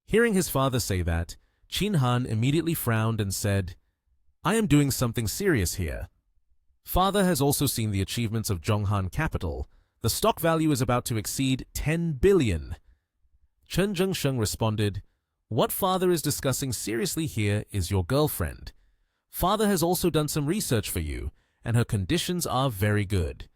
Hearing his father say that, Chin Han immediately frowned and said, I am doing something serious here. Father has also seen the achievements of Zhonghan Capital. The stock value is about to exceed 10 billion. Chen Zhengsheng responded, What father is discussing seriously here is your girlfriend. Father has also done some research for you, and her conditions are very good.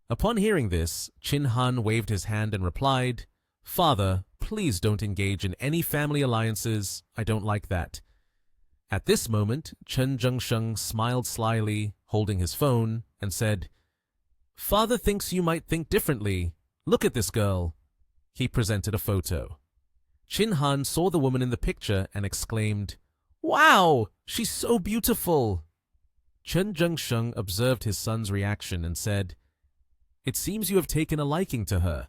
Upon hearing this, Chin Han waved his hand and replied, Father, please don't engage in any family alliances. I don't like that. At this moment, Chen Zhengsheng smiled slyly, holding his phone, and said, Father thinks you might think differently. Look at this girl. He presented a photo. Chin Han saw the woman in the picture and exclaimed, Wow, she's so beautiful. Chen Zhengsheng observed his son's reaction and said, It seems you have taken a liking to her.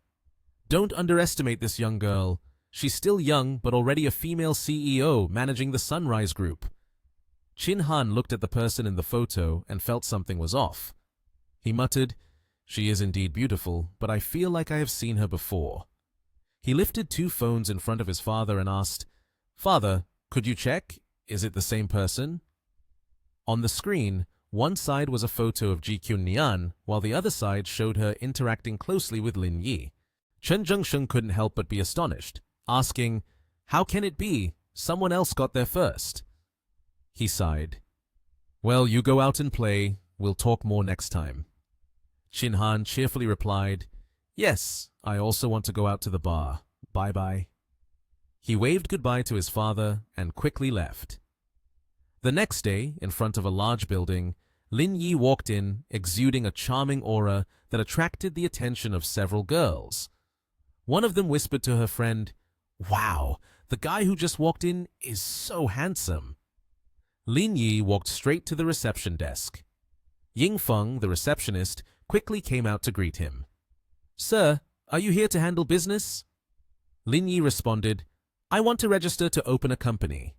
Don't underestimate this young girl. She's still young, but already a female CEO managing the Sunrise Group. Chin Han looked at the person in the photo and felt something was off. He muttered, She is indeed beautiful, but I feel like I have seen her before. He lifted 2 phones in front of his father and asked, Father, could you check? Is it the same person? On the screen, one side was a photo of Ji Kyun Nian, while the other side showed her interacting closely with Lin Yi. Chen Zhengsheng couldn't help but be astonished, asking, How can it be? Someone else got there first. He sighed. Well, you go out and play. We'll talk more next time. Chin Han cheerfully replied, Yes, I also want to go out to the bar. Bye-bye. He waved goodbye to his father and quickly left. The next day, in front of a large building, Lin Yi walked in, exuding a charming aura that attracted the attention of several girls. One of them whispered to her friend, Wow, the guy who just walked in is so handsome. Lin Yi walked straight to the reception desk. Ying Feng, the receptionist, quickly came out to greet him. Sir, are you here to handle business? Lin Yi responded, I want to register to open a company.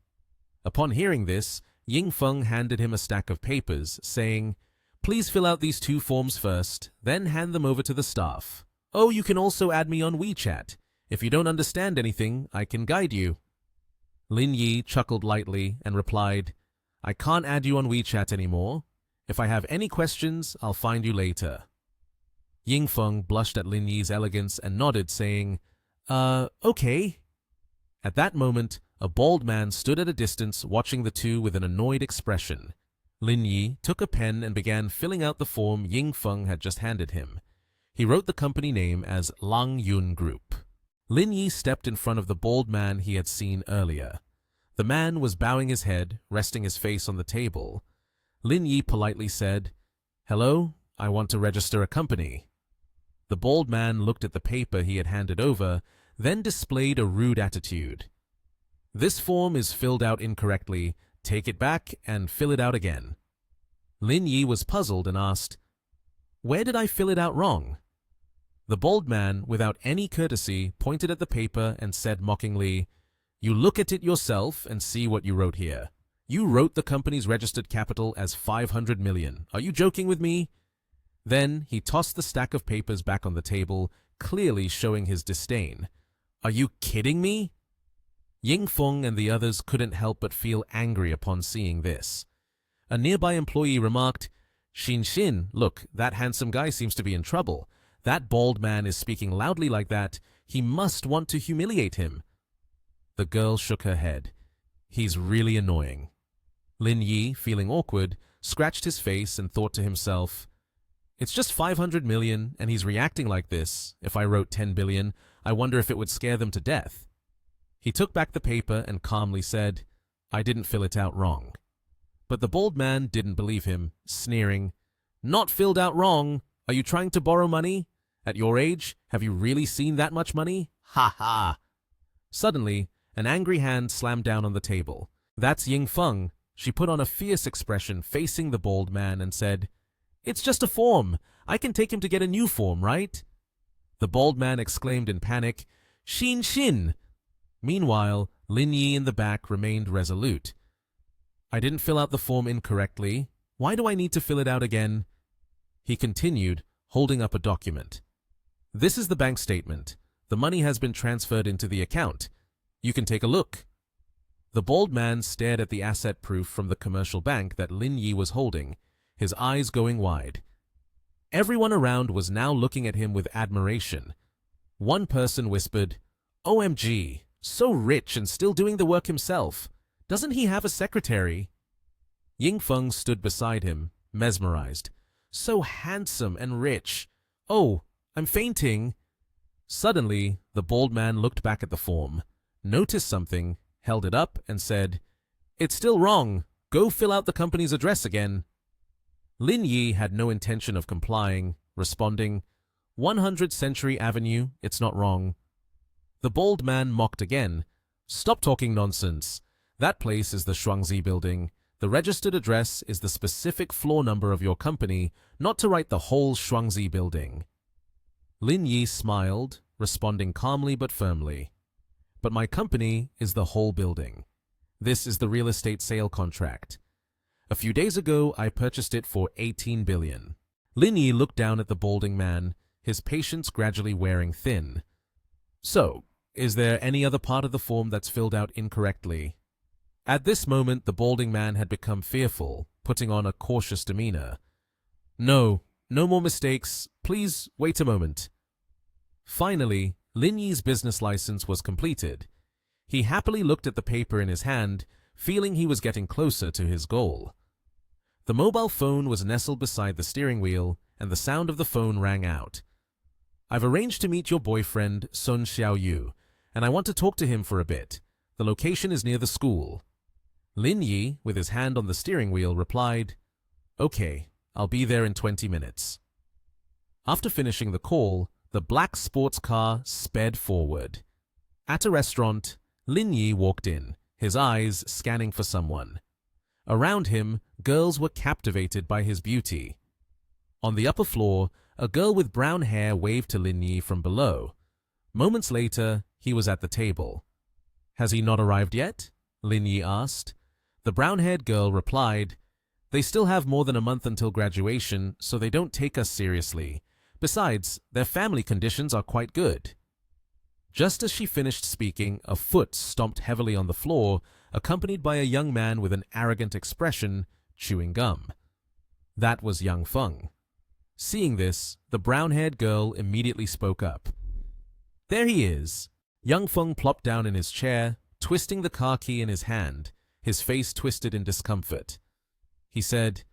Upon hearing this, Ying Feng handed him a stack of papers, saying, Please fill out these 2 forms first, then hand them over to the staff. Oh, you can also add me on WeChat. If you don't understand anything, I can guide you. Lin Yi chuckled lightly and replied, I can't add you on WeChat anymore. If I have any questions, I'll find you later. Ying Feng blushed at Lin Yi's elegance and nodded, saying, okay. At that moment, a bald man stood at a distance watching the two with an annoyed expression. Lin Yi took a pen and began filling out the form Ying Feng had just handed him. He wrote the company name as Lang Yun Group. Lin Yi stepped in front of the bald man he had seen earlier. The man was bowing his head, resting his face on the table. Lin Yi politely said, Hello, I want to register a company. The bald man looked at the paper he had handed over, then displayed a rude attitude. This form is filled out incorrectly. Take it back and fill it out again. Lin Yi was puzzled and asked, Where did I fill it out wrong? The bald man, without any courtesy, pointed at the paper and said mockingly, You look at it yourself and see what you wrote here. You wrote the company's registered capital as 500 million. Are you joking with me? Then he tossed the stack of papers back on the table, clearly showing his disdain. Are you kidding me? Ying Feng and the others couldn't help but feel angry upon seeing this. A nearby employee remarked, Xin, look, that handsome guy seems to be in trouble. That bald man is speaking loudly like that. He must want to humiliate him. The girl shook her head. He's really annoying. Lin Yi, feeling awkward, scratched his face and thought to himself, It's just 500 million and he's reacting like this. If I wrote 10 billion, I wonder if it would scare them to death. He took back the paper and calmly said, I didn't fill it out wrong. But the bald man didn't believe him, sneering, Not filled out wrong. Are you trying to borrow money? At your age, have you really seen that much money? Ha ha! Suddenly, an angry hand slammed down on the table. That's Ying Feng. She put on a fierce expression facing the bald man and said, It's just a form. I can take him to get a new form, right? The bald man exclaimed in panic, Xin! Meanwhile, Lin Yi in the back remained resolute. I didn't fill out the form incorrectly. Why do I need to fill it out again? He continued, holding up a document. This is the bank statement. The money has been transferred into the account. You can take a look. The bald man stared at the asset proof from the commercial bank that Lin Yi was holding, his eyes going wide. Everyone around was now looking at him with admiration. One person whispered, "OMG, so rich and still doing the work himself. Doesn't he have a secretary?" Yingfeng stood beside him, mesmerized. "So handsome and rich. Oh, I'm fainting." Suddenly, the bald man looked back at the form, noticed something, held it up, and said, "It's still wrong. Go fill out the company's address again." Lin Yi had no intention of complying, responding, 100 Century Avenue, it's not wrong." The bald man mocked again. "Stop talking nonsense. That place is the Shuangzi building. The registered address is the specific floor number of your company, not to write the whole Shuangzi building." Lin Yi smiled, responding calmly but firmly. "But my company is the whole building. This is the real estate sale contract. A few days ago, I purchased it for 18 billion. Lin Yi looked down at the balding man, his patience gradually wearing thin. "So, is there any other part of the form that's filled out incorrectly?" At this moment, the balding man had become fearful, putting on a cautious demeanor. No more mistakes. Please wait a moment." Finally, Lin Yi's business license was completed. He happily looked at the paper in his hand, feeling he was getting closer to his goal. The mobile phone was nestled beside the steering wheel, and the sound of the phone rang out. "I've arranged to meet your boyfriend, Sun Xiaoyu, and I want to talk to him for a bit. The location is near the school." Lin Yi, with his hand on the steering wheel, replied, "Okay, I'll be there in 20 minutes." After finishing the call, the black sports car sped forward. At a restaurant, Lin Yi walked in, his eyes scanning for someone. Around him, girls were captivated by his beauty. On the upper floor, a girl with brown hair waved to Lin Yi from below. Moments later, he was at the table. "Has he not arrived yet?" Lin Yi asked. The brown-haired girl replied, "They still have more than a month until graduation, so they don't take us seriously. Besides, their family conditions are quite good." Just as she finished speaking, a foot stomped heavily on the floor, accompanied by a young man with an arrogant expression, chewing gum. That was Yang Feng. Seeing this, the brown-haired girl immediately spoke up. "There he is." Yang Feng plopped down in his chair, twisting the car key in his hand, his face twisted in discomfort. He said,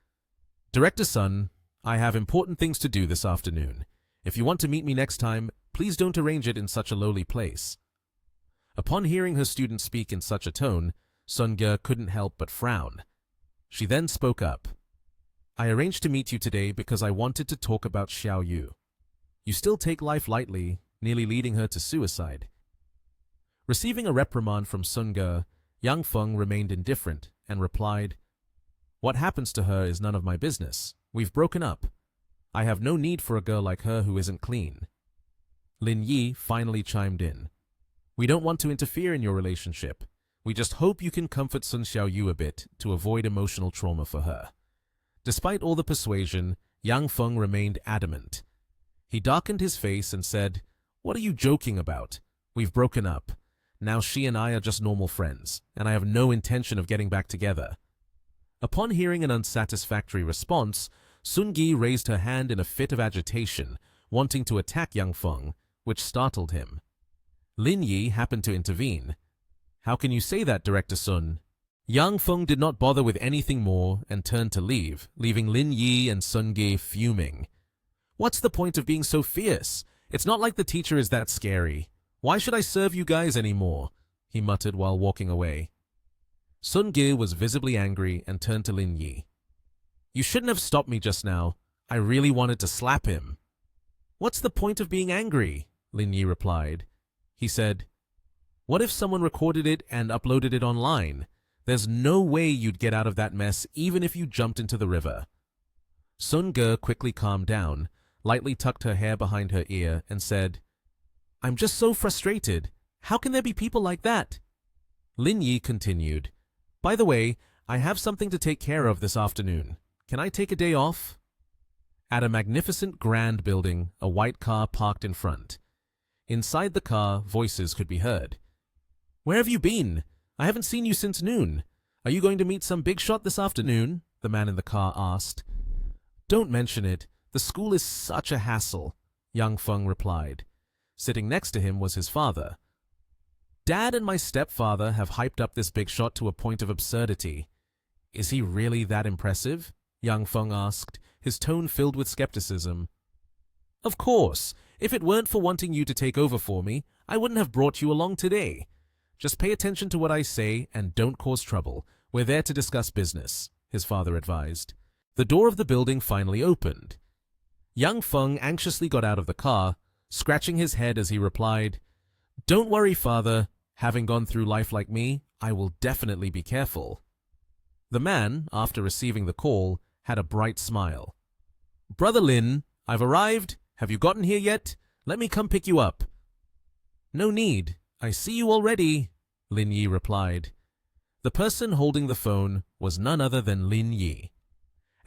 "Director Sun, I have important things to do this afternoon. If you want to meet me next time, please don't arrange it in such a lowly place." Upon hearing her student speak in such a tone, Sun Ge couldn't help but frown. She then spoke up. "I arranged to meet you today because I wanted to talk about Xiao Yu. You still take life lightly, nearly leading her to suicide." Receiving a reprimand from Sun Ge, Yang Feng remained indifferent and replied, "What happens to her is none of my business. We've broken up. I have no need for a girl like her who isn't clean." Lin Yi finally chimed in. "We don't want to interfere in your relationship. We just hope you can comfort Sun Xiaoyu a bit to avoid emotional trauma for her." Despite all the persuasion, Yang Feng remained adamant. He darkened his face and said, "What are you joking about? We've broken up. Now she and I are just normal friends, and I have no intention of getting back together." Upon hearing an unsatisfactory response, Sun Gi raised her hand in a fit of agitation, wanting to attack Yang Feng, which startled him. Lin Yi happened to intervene. "How can you say that, Director Sun?" Yang Feng did not bother with anything more and turned to leave, leaving Lin Yi and Sun Gi fuming. "What's the point of being so fierce? It's not like the teacher is that scary. Why should I serve you guys anymore?" he muttered while walking away. Sun Gi was visibly angry and turned to Lin Yi. "You shouldn't have stopped me just now. I really wanted to slap him." "What's the point of being angry?" Lin Yi replied. He said, "What if someone recorded it and uploaded it online? There's no way you'd get out of that mess even if you jumped into the river." Sun Ge quickly calmed down, lightly tucked her hair behind her ear, and said, "I'm just so frustrated. How can there be people like that?" Lin Yi continued, "By the way, I have something to take care of this afternoon. Can I take a day off?" At a magnificent grand building, a white car parked in front. Inside the car, voices could be heard. Where have you been? I haven't seen you since noon. Are you going to meet some big shot this afternoon? The man in the car asked. Don't mention it. The school is such a hassle, Yang Feng replied. Sitting next to him was his father. Dad and my stepfather have hyped up this big shot to a point of absurdity. Is he really that impressive? Yang Feng asked, his tone filled with skepticism. Of course. If it weren't for wanting you to take over for me, I wouldn't have brought you along today. Just pay attention to what I say and don't cause trouble. We're there to discuss business, his father advised. The door of the building finally opened. Yang Feng anxiously got out of the car, scratching his head as he replied, Don't worry, father. Having gone through life like me, I will definitely be careful. The man, after receiving the call, had a bright smile. Brother Lin, I've arrived. Have you gotten here yet? Let me come pick you up. No need. I see you already, Lin Yi replied. The person holding the phone was none other than Lin Yi.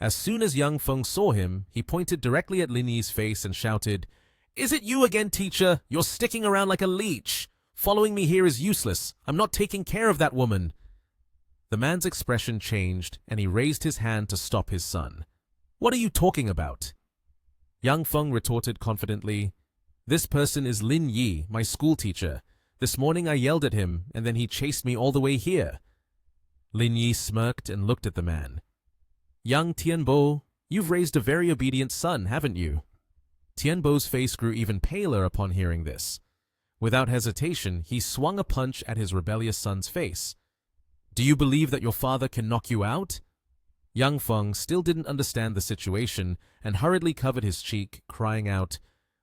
As soon as Yang Feng saw him, he pointed directly at Lin Yi's face and shouted, Is it you again, teacher? You're sticking around like a leech. Following me here is useless. I'm not taking care of that woman. The man's expression changed, and he raised his hand to stop his son. What are you talking about? Yang Feng retorted confidently, This person is Lin Yi, my school teacher. This morning I yelled at him, and then he chased me all the way here. Lin Yi smirked and looked at the man. Young Tianbo, you've raised a very obedient son, haven't you? Tianbo's face grew even paler upon hearing this. Without hesitation, he swung a punch at his rebellious son's face. Do you believe that your father can knock you out? Yang Feng still didn't understand the situation and hurriedly covered his cheek, crying out,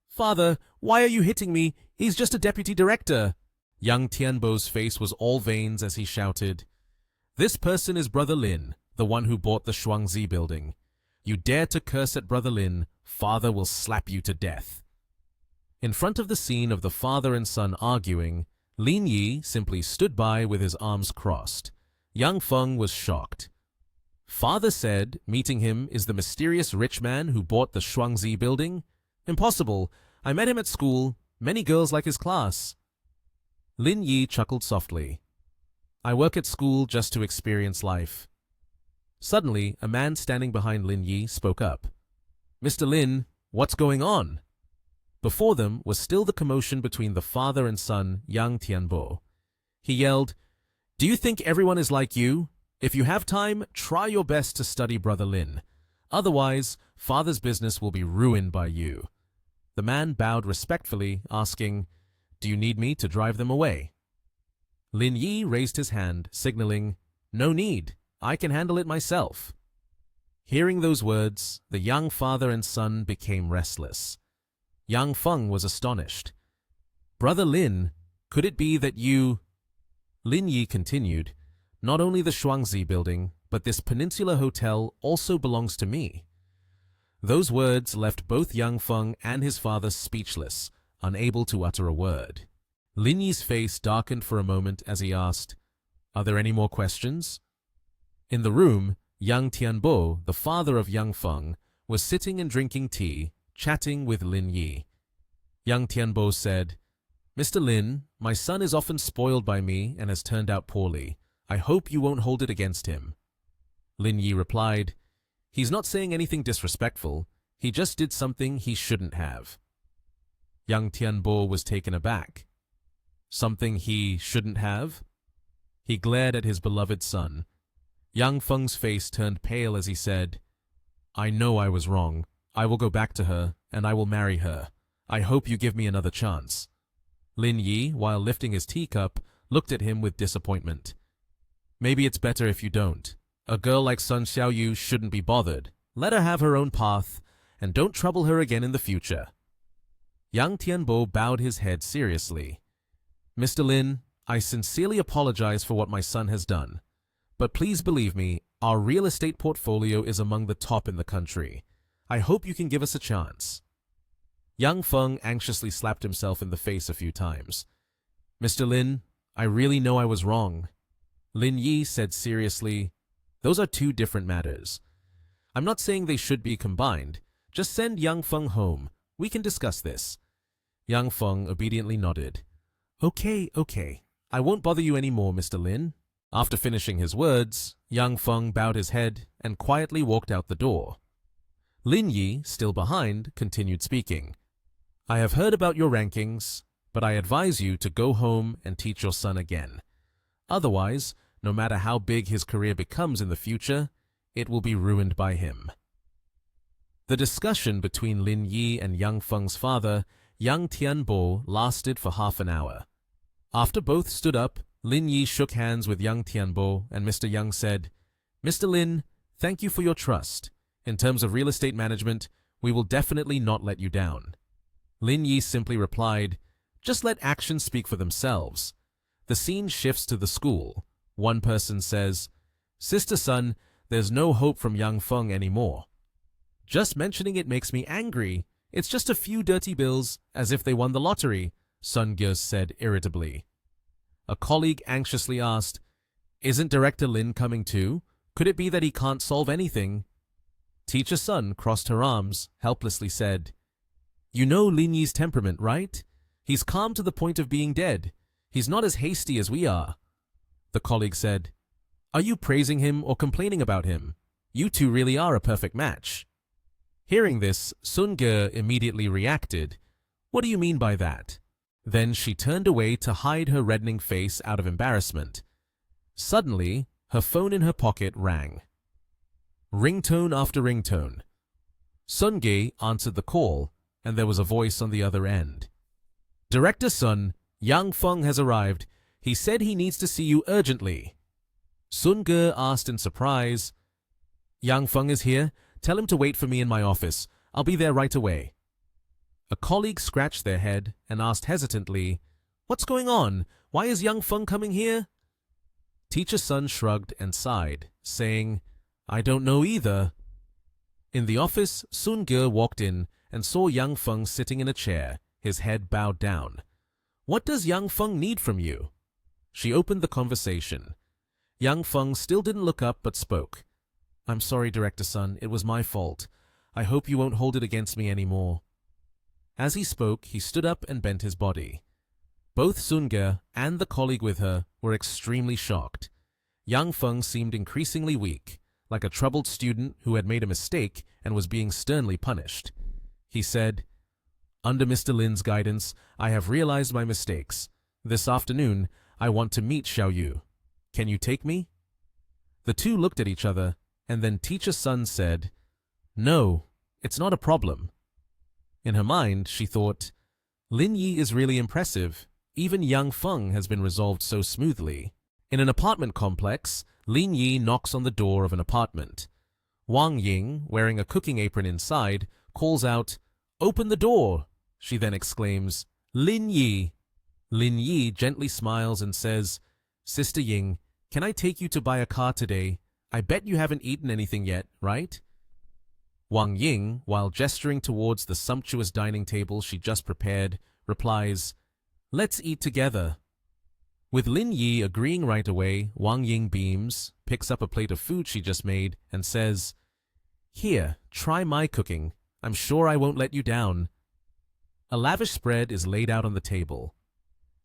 Father, why are you hitting me? He's just a deputy director. Young Tianbo's face was all veins as he shouted, This person is Brother Lin, the one who bought the Shuangzi building. You dare to curse at Brother Lin, father will slap you to death. In front of the scene of the father and son arguing, Lin Yi simply stood by with his arms crossed. Yang Feng was shocked. Father said meeting him is the mysterious rich man who bought the Shuangzi building? Impossible. I met him at school. Many girls like his class. Lin Yi chuckled softly. I work at school just to experience life. Suddenly, a man standing behind Lin Yi spoke up. Mr. Lin, what's going on? Before them was still the commotion between the father and son, Yang Tianbo. He yelled, Do you think everyone is like you? If you have time, try your best to study Brother Lin. Otherwise, father's business will be ruined by you. The man bowed respectfully, asking, Do you need me to drive them away? Lin Yi raised his hand, signaling, No need. I can handle it myself. Hearing those words, the young father and son became restless. Yang Feng was astonished. Brother Lin, could it be that you... Lin Yi continued, Not only the Shuangzi building, but this peninsula hotel also belongs to me. Those words left both Yang Feng and his father speechless, unable to utter a word. Lin Yi's face darkened for a moment as he asked, Are there any more questions? In the room, Yang Tianbo, the father of Yang Feng, was sitting and drinking tea, chatting with Lin Yi. Yang Tianbo said, Mr. Lin, my son is often spoiled by me and has turned out poorly. I hope you won't hold it against him. Lin Yi replied, He's not saying anything disrespectful. He just did something he shouldn't have. Yang Tianbo was taken aback. Something he shouldn't have? He glared at his beloved son. Yang Feng's face turned pale as he said, I know I was wrong. I will go back to her, and I will marry her. I hope you give me another chance. Lin Yi, while lifting his teacup, looked at him with disappointment. Maybe it's better if you don't. A girl like Sun Xiaoyu shouldn't be bothered. Let her have her own path, and don't trouble her again in the future. Yang Tianbo bowed his head seriously. Mr. Lin, I sincerely apologize for what my son has done. But please believe me, our real estate portfolio is among the top in the country. I hope you can give us a chance. Yang Feng anxiously slapped himself in the face a few times. Mr. Lin, I really know I was wrong. Lin Yi said seriously, Those are two different matters. I'm not saying they should be combined. Just send Yang Feng home. We can discuss this. Yang Feng obediently nodded. Okay. I won't bother you any more, Mr. Lin. After finishing his words, Yang Feng bowed his head and quietly walked out the door. Lin Yi, still behind, continued speaking. I have heard about your rankings, but I advise you to go home and teach your son again. Otherwise, no matter how big his career becomes in the future, it will be ruined by him. The discussion between Lin Yi and Yang Feng's father, Yang Tianbo, lasted for half an hour. After both stood up, Lin Yi shook hands with Yang Tianbo, and Mr. Yang said, Mr. Lin, thank you for your trust. In terms of real estate management, we will definitely not let you down. Lin Yi simply replied, just let actions speak for themselves. The scene shifts to the school. One person says, Sister Sun, there's no hope from Yang Feng anymore. Just mentioning it makes me angry. It's just a few dirty bills, as if they won the lottery, Sun Ge said irritably. A colleague anxiously asked, Isn't Director Lin coming too? Could it be that he can't solve anything? Teacher Sun crossed her arms, helplessly said, You know Lin Yi's temperament, right? He's calm to the point of being dead. He's not as hasty as we are. The colleague said, Are you praising him or complaining about him? You two really are a perfect match. Hearing this, Sun Ge immediately reacted, What do you mean by that? Then she turned away to hide her reddening face out of embarrassment. Suddenly, her phone in her pocket rang. Ringtone after ringtone. Sun Ge answered the call, and there was a voice on the other end. Director Sun, Yang Feng has arrived. He said he needs to see you urgently. Sun Ge asked in surprise, Yang Feng is here. Tell him to wait for me in my office. I'll be there right away. A colleague scratched their head and asked hesitantly, What's going on? Why is Yang Feng coming here? Teacher Sun shrugged and sighed, saying, I don't know either. In the office, Sun Ge walked in and saw Yang Feng sitting in a chair, his head bowed down. What does Yang Feng need from you? She opened the conversation. Yang Feng still didn't look up but spoke. I'm sorry, Director Sun, it was my fault. I hope you won't hold it against me anymore. As he spoke, he stood up and bent his body. Both Sun Ge and the colleague with her were extremely shocked. Yang Feng seemed increasingly weak, like a troubled student who had made a mistake and was being sternly punished. He said, Under Mr. Lin's guidance, I have realized my mistakes. This afternoon, I want to meet Xiao Yu. Can you take me? The two looked at each other, and then Teacher Sun said, No, it's not a problem. In her mind, she thought, Lin Yi is really impressive. Even Yang Feng has been resolved so smoothly. In an apartment complex, Lin Yi knocks on the door of an apartment. Wang Ying, wearing a cooking apron inside, calls out, Open the door! She then exclaims, Lin Yi! Lin Yi gently smiles and says, Sister Ying, can I take you to buy a car today? I bet you haven't eaten anything yet, right? Wang Ying, while gesturing towards the sumptuous dining table she just prepared, replies, Let's eat together. With Lin Yi agreeing right away, Wang Ying beams, picks up a plate of food she just made, and says, Here, try my cooking. I'm sure I won't let you down. A lavish spread is laid out on the table.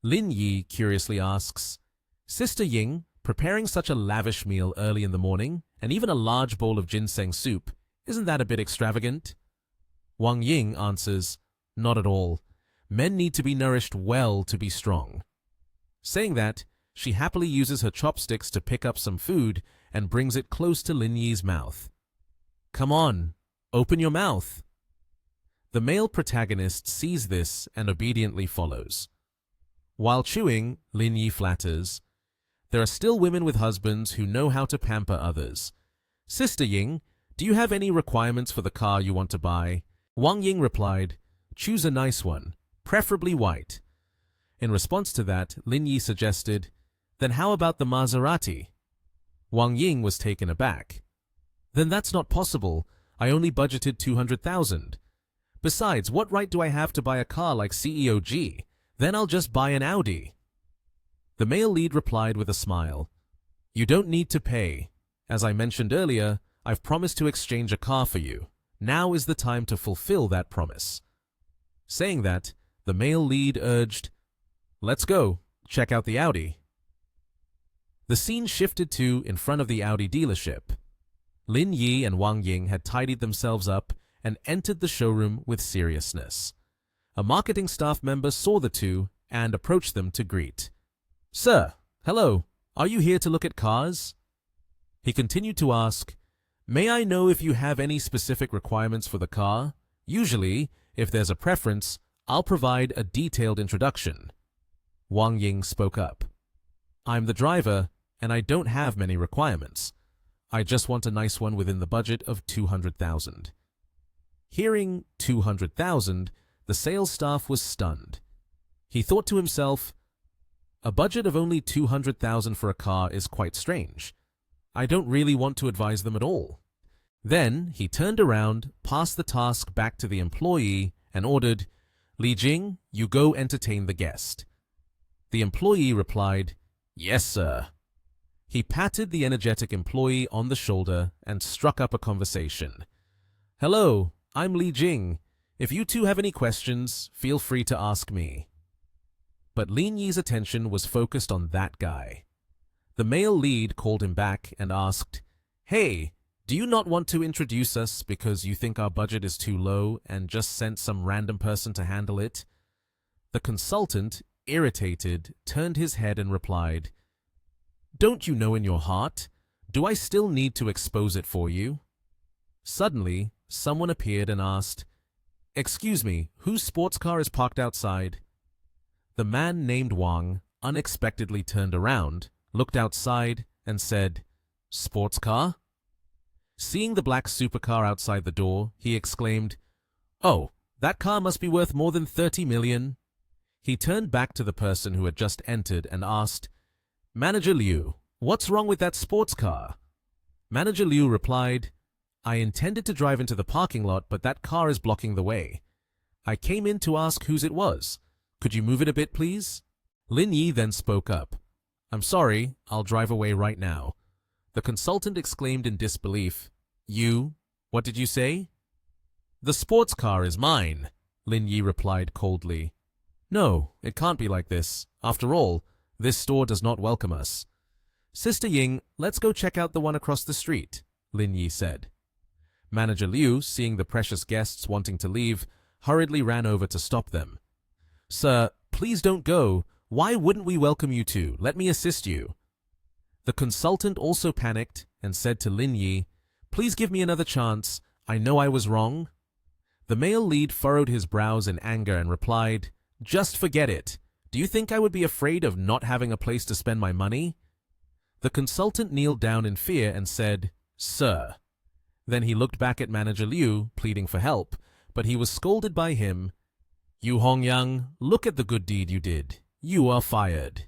Lin Yi curiously asks, Sister Ying, preparing such a lavish meal early in the morning, and even a large bowl of ginseng soup, isn't that a bit extravagant? Wang Ying answers, Not at all. Men need to be nourished well to be strong. Saying that, she happily uses her chopsticks to pick up some food and brings it close to Lin Yi's mouth. Come on, open your mouth. The male protagonist sees this and obediently follows. While chewing, Lin Yi flatters, There are still women with husbands who know how to pamper others. Sister Ying, do you have any requirements for the car you want to buy? Wang Ying replied, Choose a nice one, preferably white. In response to that, Lin Yi suggested, Then how about the Maserati? Wang Ying was taken aback. Then that's not possible. I only budgeted 200,000. Besides, what right do I have to buy a car like CEO G? Then I'll just buy an Audi. The male lead replied with a smile, You don't need to pay. As I mentioned earlier, I've promised to exchange a car for you. Now is the time to fulfill that promise. Saying that, the male lead urged, Let's go, check out the Audi. The scene shifted to in front of the Audi dealership. Lin Yi and Wang Ying had tidied themselves up and entered the showroom with seriousness. A marketing staff member saw the two and approached them to greet. "Sir, hello, are you here to look at cars?" He continued to ask, "May I know if you have any specific requirements for the car? Usually, if there's a preference, I'll provide a detailed introduction." Wang Ying spoke up. "I'm the driver, and I don't have many requirements. I just want a nice one within the budget of 200,000. Hearing 200,000, the sales staff was stunned. He thought to himself, a budget of only 200,000 for a car is quite strange. I don't really want to advise them at all. Then he turned around, passed the task back to the employee, and ordered, "Li Jing, you go entertain the guest." The employee replied, "Yes, sir." He patted the energetic employee on the shoulder and struck up a conversation. "Hello, I'm Li Jing. If you two have any questions, feel free to ask me." But Lin Yi's attention was focused on that guy. The male lead called him back and asked, "Hey, do you not want to introduce us because you think our budget is too low and just sent some random person to handle it?" The consultant, irritated, turned his head and replied, "Don't you know in your heart? Do I still need to expose it for you?" Suddenly, someone appeared and asked, "Excuse me, whose sports car is parked outside?" The man named Wang unexpectedly turned around, looked outside, and said, "Sports car?" Seeing the black supercar outside the door, he exclaimed, "Oh, that car must be worth more than 30 million. He turned back to the person who had just entered and asked, "Manager Liu, what's wrong with that sports car?" Manager Liu replied, "I intended to drive into the parking lot, but that car is blocking the way. I came in to ask whose it was. Could you move it a bit, please?" Lin Yi then spoke up. "I'm sorry, I'll drive away right now." The consultant exclaimed in disbelief, What did you say?" "The sports car is mine," Lin Yi replied coldly. "No, it can't be like this. After all, this store does not welcome us." "Sister Ying, let's go check out the one across the street," Lin Yi said. Manager Liu, seeing the precious guests wanting to leave, hurriedly ran over to stop them. "Sir, please don't go. Why wouldn't we welcome you two? Let me assist you." The consultant also panicked and said to Lin Yi, "Please give me another chance. I know I was wrong." The male lead furrowed his brows in anger and replied, "Just forget it. Do you think I would be afraid of not having a place to spend my money?" The consultant kneeled down in fear and said, "Sir." Then he looked back at Manager Liu, pleading for help, but he was scolded by him. "You Hongyang, look at the good deed you did. You are fired."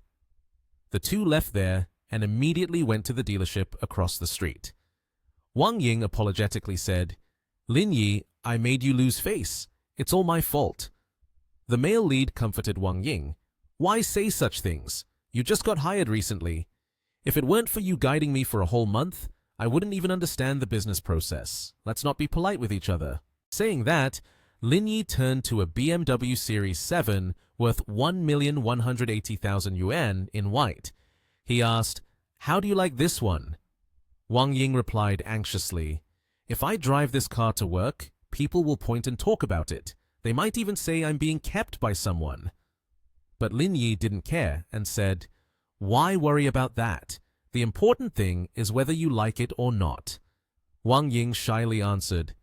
The two left there and immediately went to the dealership across the street. Wang Ying apologetically said, "Lin Yi, I made you lose face. It's all my fault." The male lead comforted Wang Ying. "Why say such things? You just got hired recently. If it weren't for you guiding me for a whole month, I wouldn't even understand the business process. Let's not be polite with each other." Saying that, Lin Yi turned to a BMW Series 7 worth 1,180,000 yuan in white. He asked, "How do you like this one?" Wang Ying replied anxiously, "If I drive this car to work, people will point and talk about it. They might even say I'm being kept by someone." But Lin Yi didn't care and said, "Why worry about that? The important thing is whether you like it or not." Wang Ying shyly answered,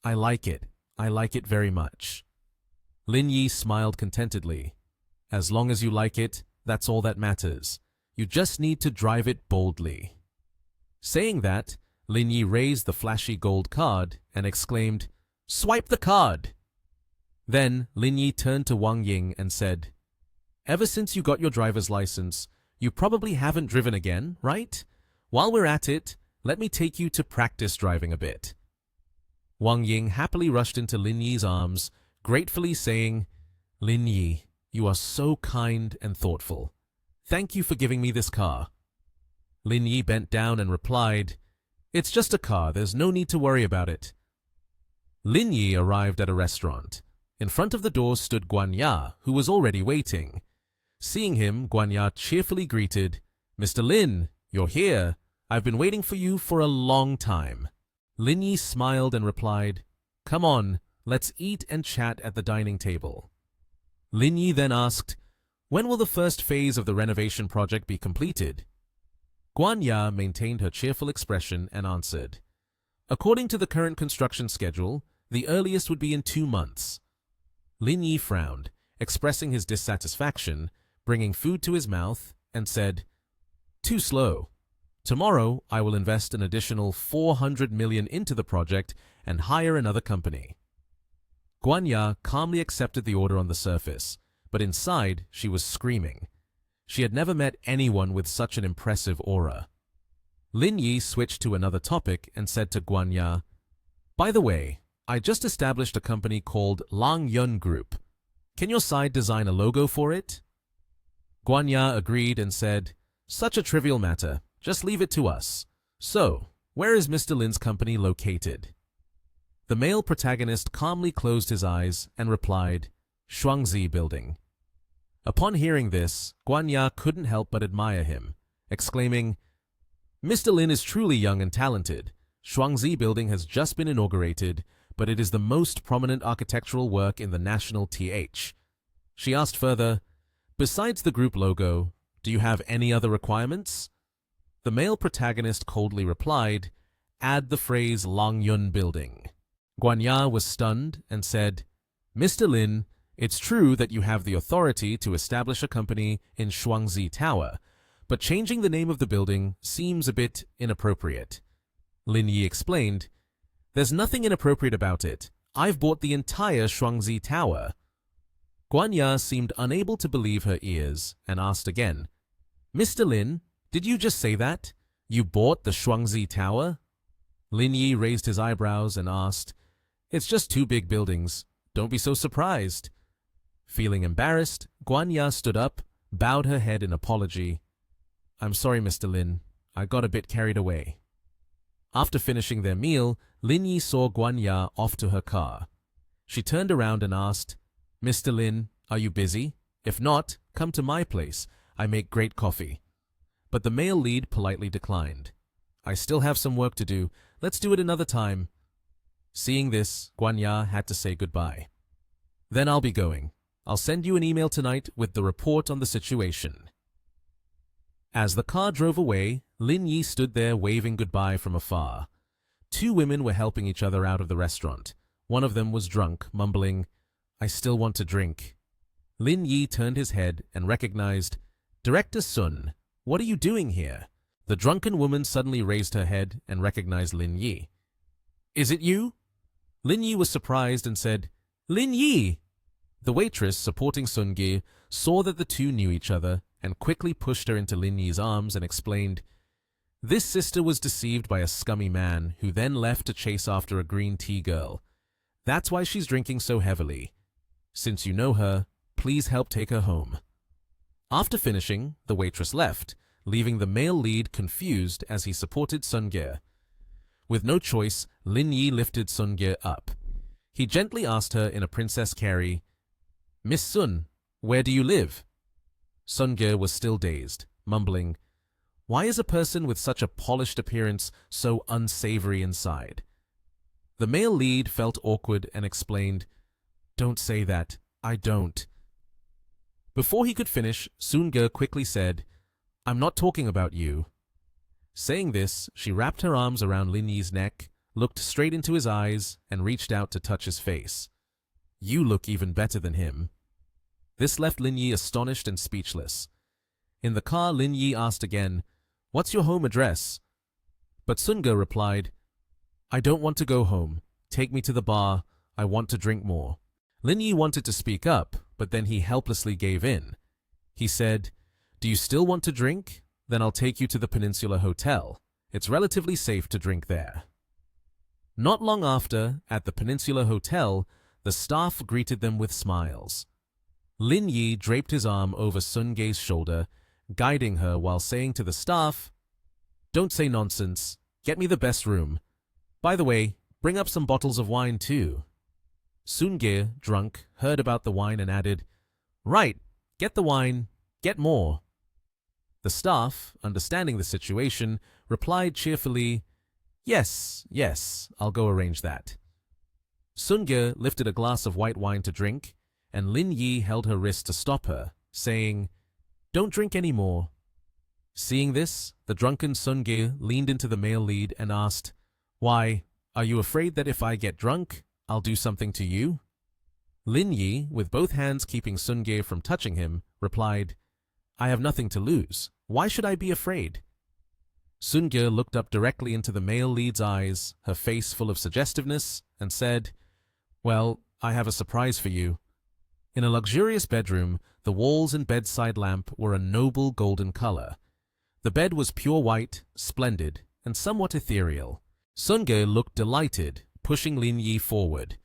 "I like it. I like it very much." Lin Yi smiled contentedly. "As long as you like it, that's all that matters. You just need to drive it boldly." Saying that, Lin Yi raised the flashy gold card and exclaimed, "Swipe the card!" Then Lin Yi turned to Wang Ying and said, "Ever since you got your driver's license, you probably haven't driven again, right? While we're at it, let me take you to practice driving a bit." Wang Ying happily rushed into Lin Yi's arms, gratefully saying, "Lin Yi, you are so kind and thoughtful. Thank you for giving me this car." Lin Yi bent down and replied, "It's just a car, there's no need to worry about it." Lin Yi arrived at a restaurant. In front of the door stood Guan Ya, who was already waiting. Seeing him, Guan Ya cheerfully greeted, "Mr. Lin, you're here. I've been waiting for you for a long time." Lin Yi smiled and replied, "Come on, let's eat and chat at the dining table." Lin Yi then asked, "When will the first phase of the renovation project be completed?" Guan Ya maintained her cheerful expression and answered, "According to the current construction schedule, the earliest would be in 2 months." Lin Yi frowned, expressing his dissatisfaction, bringing food to his mouth, and said, "Too slow. Tomorrow I will invest an additional 400 million into the project and hire another company." Guan Ya calmly accepted the order on the surface, but inside she was screaming. She had never met anyone with such an impressive aura. Lin Yi switched to another topic and said to Guan Ya, "By the way, I just established a company called Lang Yun Group. Can your side design a logo for it?" Guan Ya agreed and said, "Such a trivial matter. Just leave it to us. So, where is Mr. Lin's company located?" The male protagonist calmly closed his eyes and replied, "Shuangzi Building." Upon hearing this, Guan Ya couldn't help but admire him, exclaiming, "Mr. Lin is truly young and talented. Shuangzi Building has just been inaugurated, but it is the most prominent architectural work in the national TH. She asked further, "Besides the group logo, do you have any other requirements?" The male protagonist coldly replied, "Add the phrase Lang Yun Building." Guan Ya was stunned and said, "Mr. Lin, it's true that you have the authority to establish a company in Shuangzi Tower, but changing the name of the building seems a bit inappropriate." Lin Yi explained, "There's nothing inappropriate about it. I've bought the entire Shuangzi Tower." Guan Ya seemed unable to believe her ears and asked again, "Mr. Lin, did you just say that? You bought the Shuangzi Tower?" Lin Yi raised his eyebrows and asked, "It's just 2 big buildings. Don't be so surprised." Feeling embarrassed, Guan Ya stood up, bowed her head in apology. "I'm sorry, Mr. Lin. I got a bit carried away." After finishing their meal, Lin Yi saw Guan Ya off to her car. She turned around and asked, "Mr. Lin, are you busy? If not, come to my place. I make great coffee." But the male lead politely declined. "I still have some work to do. Let's do it another time." Seeing this, Guan Ya had to say goodbye. "Then I'll be going. I'll send you an email tonight with the report on the situation." As the car drove away, Lin Yi stood there waving goodbye from afar. 2 women were helping each other out of the restaurant. One of them was drunk, mumbling, "I still want to drink." Lin Yi turned his head and recognized, "Director Sun, what are you doing here?" The drunken woman suddenly raised her head and recognized Lin Yi. "Is it you?" Lin Yi was surprised and said, "Lin Yi!" The waitress supporting Sun Ge saw that the 2 knew each other and quickly pushed her into Lin Yi's arms and explained, "This sister was deceived by a scummy man who then left to chase after a green tea girl. That's why she's drinking so heavily. Since you know her, please help take her home." After finishing, the waitress left, leaving the male lead confused as he supported Sun Ge. With no choice, Lin Yi lifted Sun Ge up. He gently asked her in a princess carry, "Miss Sun, where do you live?" Sun Ge was still dazed, mumbling, "Why is a person with such a polished appearance so unsavory inside?" The male lead felt awkward and explained, "Don't say that. I don't." Before he could finish, Sun Ge quickly said, "I'm not talking about you." Saying this, she wrapped her arms around Lin Yi's neck, looked straight into his eyes, and reached out to touch his face. "You look even better than him." This left Lin Yi astonished and speechless. In the car, Lin Yi asked again, "What's your home address?" But Sun Ge replied, "I don't want to go home. Take me to the bar. I want to drink more." Lin Yi wanted to speak up, but then he helplessly gave in. He said, "Do you still want to drink? Then I'll take you to the Peninsula Hotel. It's relatively safe to drink there." Not long after, at the Peninsula Hotel, the staff greeted them with smiles. Lin Yi draped his arm over Sun Ge's shoulder, guiding her while saying to the staff, "Don't say nonsense. Get me the best room. By the way, bring up some bottles of wine too." Sun Ge, drunk, heard about the wine and added, "Right, get the wine, get more." The staff, understanding the situation, replied cheerfully, "Yes, yes, I'll go arrange that." Sunge lifted a glass of white wine to drink, and Lin Yi held her wrist to stop her, saying, "Don't drink any more." Seeing this, the drunken Sunge leaned into the male lead and asked, "Why, are you afraid that if I get drunk, I'll do something to you?" Lin Yi, with both hands keeping Sunge from touching him, replied, "I have nothing to lose. Why should I be afraid?" Sunge looked up directly into the male lead's eyes, her face full of suggestiveness, and said, "Well, I have a surprise for you." In a luxurious bedroom, the walls and bedside lamp were a noble golden color. The bed was pure white, splendid, and somewhat ethereal. Sunge looked delighted, pushing Lin Yi forward.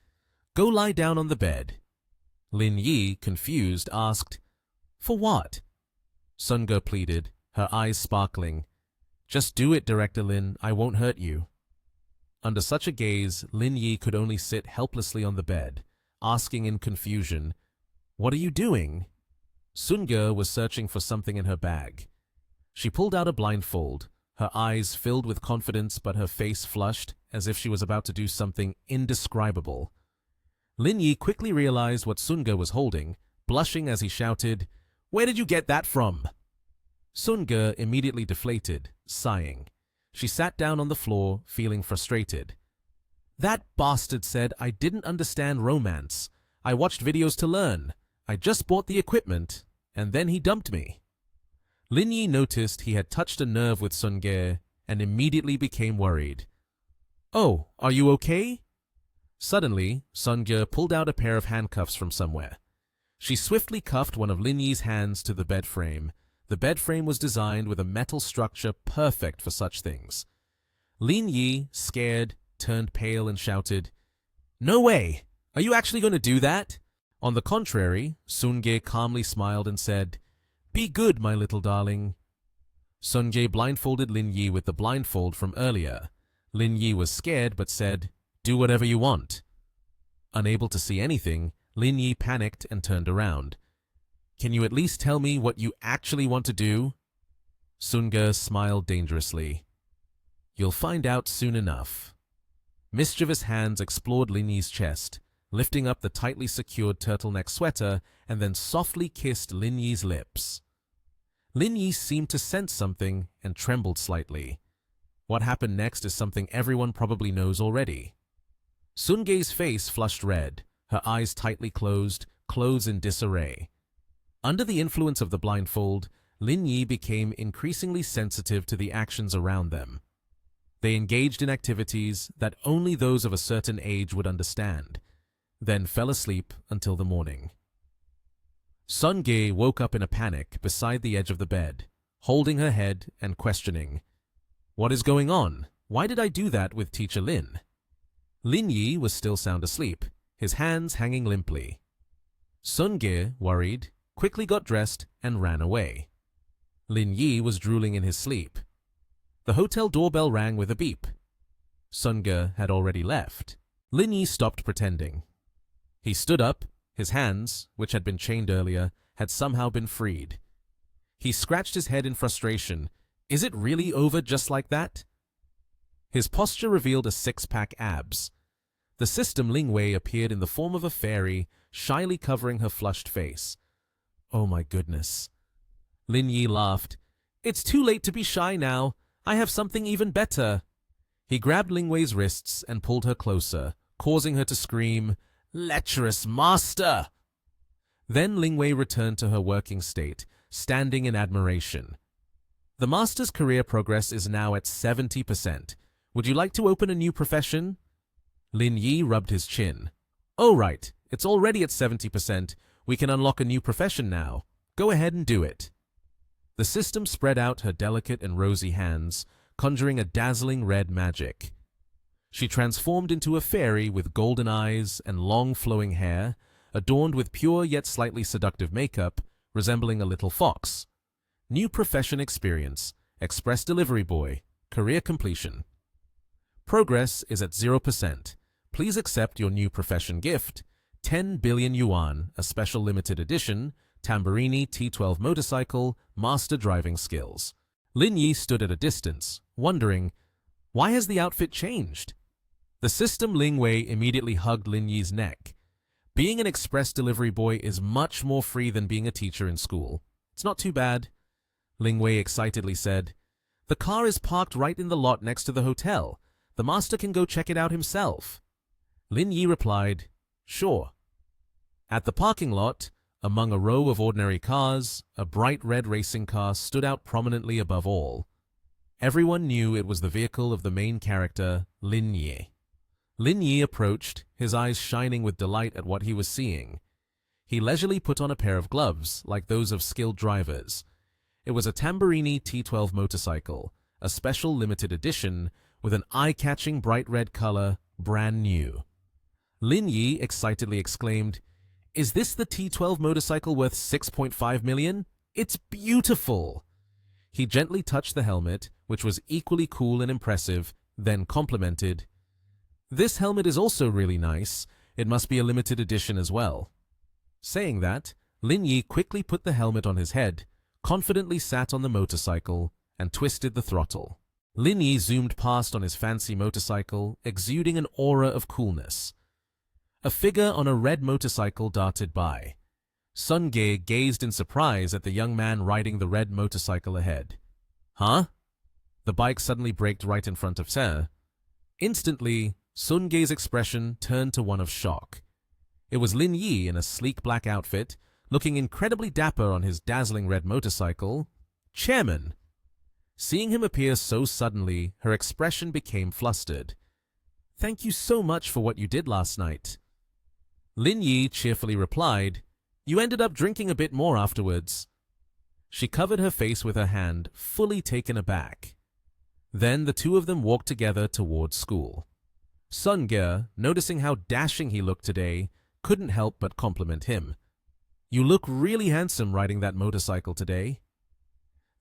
"Go lie down on the bed." Lin Yi, confused, asked, "For what?" Sunge pleaded, her eyes sparkling. "Just do it, Director Lin, I won't hurt you." Under such a gaze, Lin Yi could only sit helplessly on the bed, asking in confusion, "What are you doing?" Sunge was searching for something in her bag. She pulled out a blindfold, her eyes filled with confidence but her face flushed as if she was about to do something indescribable. Lin Yi quickly realized what Sunge was holding, blushing as he shouted, "Where did you get that from?" Sunge immediately deflated, sighing. She sat down on the floor, feeling frustrated. "That bastard said I didn't understand romance. I watched videos to learn. I just bought the equipment, and then he dumped me." Lin Yi noticed he had touched a nerve with Sunge and immediately became worried. "Oh, are you okay?" Suddenly, Sunge pulled out a pair of handcuffs from somewhere. She swiftly cuffed one of Lin Yi's hands to the bed frame. The bed frame was designed with a metal structure perfect for such things. Lin Yi, scared, turned pale and shouted, "No way! Are you actually going to do that?" On the contrary, Sunge calmly smiled and said, "Be good, my little darling." Sunge blindfolded Lin Yi with the blindfold from earlier. Lin Yi was scared but said, "Do whatever you want." Unable to see anything, Lin Yi panicked and turned around. "Can you at least tell me what you actually want to do?" Sunge smiled dangerously. "You'll find out soon enough." Mischievous hands explored Lin Yi's chest, lifting up the tightly secured turtleneck sweater, and then softly kissed Lin Yi's lips. Lin Yi seemed to sense something and trembled slightly. What happened next is something everyone probably knows already. Sunge's face flushed red, her eyes tightly closed, clothes in disarray. Under the influence of the blindfold, Lin Yi became increasingly sensitive to the actions around them. They engaged in activities that only those of a certain age would understand, then fell asleep until the morning. Sunge woke up in a panic beside the edge of the bed, holding her head and questioning, "What is going on? Why did I do that with Teacher Lin?" Lin Yi was still sound asleep, his hands hanging limply. Sunge, worried, quickly got dressed and ran away. Lin Yi was drooling in his sleep. The hotel doorbell rang with a beep. Sunge had already left. Lin Yi stopped pretending. He stood up. His hands, which had been chained earlier, had somehow been freed. He scratched his head in frustration. Is it really over just like that? His posture revealed a six-pack abs. The system Lingwei appeared in the form of a fairy, shyly covering her flushed face. Oh my goodness. Lin Yi laughed. "It's too late to be shy now. I have something even better." He grabbed Lingwei's wrists and pulled her closer, causing her to scream, "Lecherous master!" Then Lingwei returned to her working state, standing in admiration. "The master's career progress is now at 70%. Would you like to open a new profession?" Lin Yi rubbed his chin. "Oh right, it's already at 70%. We can unlock a new profession now. Go ahead and do it." The system spread out her delicate and rosy hands, conjuring a dazzling red magic. She transformed into a fairy with golden eyes and long flowing hair, adorned with pure yet slightly seductive makeup, resembling a little fox. New profession experience, express delivery boy, career completion. Progress is at 0%. Please accept your new profession gift, 10 billion yuan, a special limited edition, Tamburini T12 motorcycle, master driving skills. Lin Yi stood at a distance, wondering, why has the outfit changed? The system Ling Wei immediately hugged Lin Yi's neck. Being an express delivery boy is much more free than being a teacher in school. It's not too bad. Ling Wei excitedly said, "The car is parked right in the lot next to the hotel. The master can go check it out himself." Lin Yi replied, "Sure." At the parking lot, among a row of ordinary cars, a bright red racing car stood out prominently above all. Everyone knew it was the vehicle of the main character, Lin Yi. Lin Yi approached, his eyes shining with delight at what he was seeing. He leisurely put on a pair of gloves, like those of skilled drivers. It was a Tamburini T12 motorcycle, a special limited edition, with an eye-catching bright red color, brand new. Lin Yi excitedly exclaimed, "Is this the T12 motorcycle worth 6.5 million? It's beautiful!" He gently touched the helmet, which was equally cool and impressive, then complimented, "This helmet is also really nice. It must be a limited edition as well." Saying that, Lin Yi quickly put the helmet on his head, confidently sat on the motorcycle, and twisted the throttle. Lin Yi zoomed past on his fancy motorcycle, exuding an aura of coolness. A figure on a red motorcycle darted by. Sun Ge gazed in surprise at the young man riding the red motorcycle ahead. "Huh?" The bike suddenly braked right in front of Sir. Instantly, Sun Ge's expression turned to one of shock. It was Lin Yi in a sleek black outfit, looking incredibly dapper on his dazzling red motorcycle. "Chairman!" Seeing him appear so suddenly, her expression became flustered. "Thank you so much for what you did last night." Lin Yi cheerfully replied, "You ended up drinking a bit more afterwards." She covered her face with her hand, fully taken aback. Then the two of them walked together towards school. Sun Ge, noticing how dashing he looked today, couldn't help but compliment him. "You look really handsome riding that motorcycle today."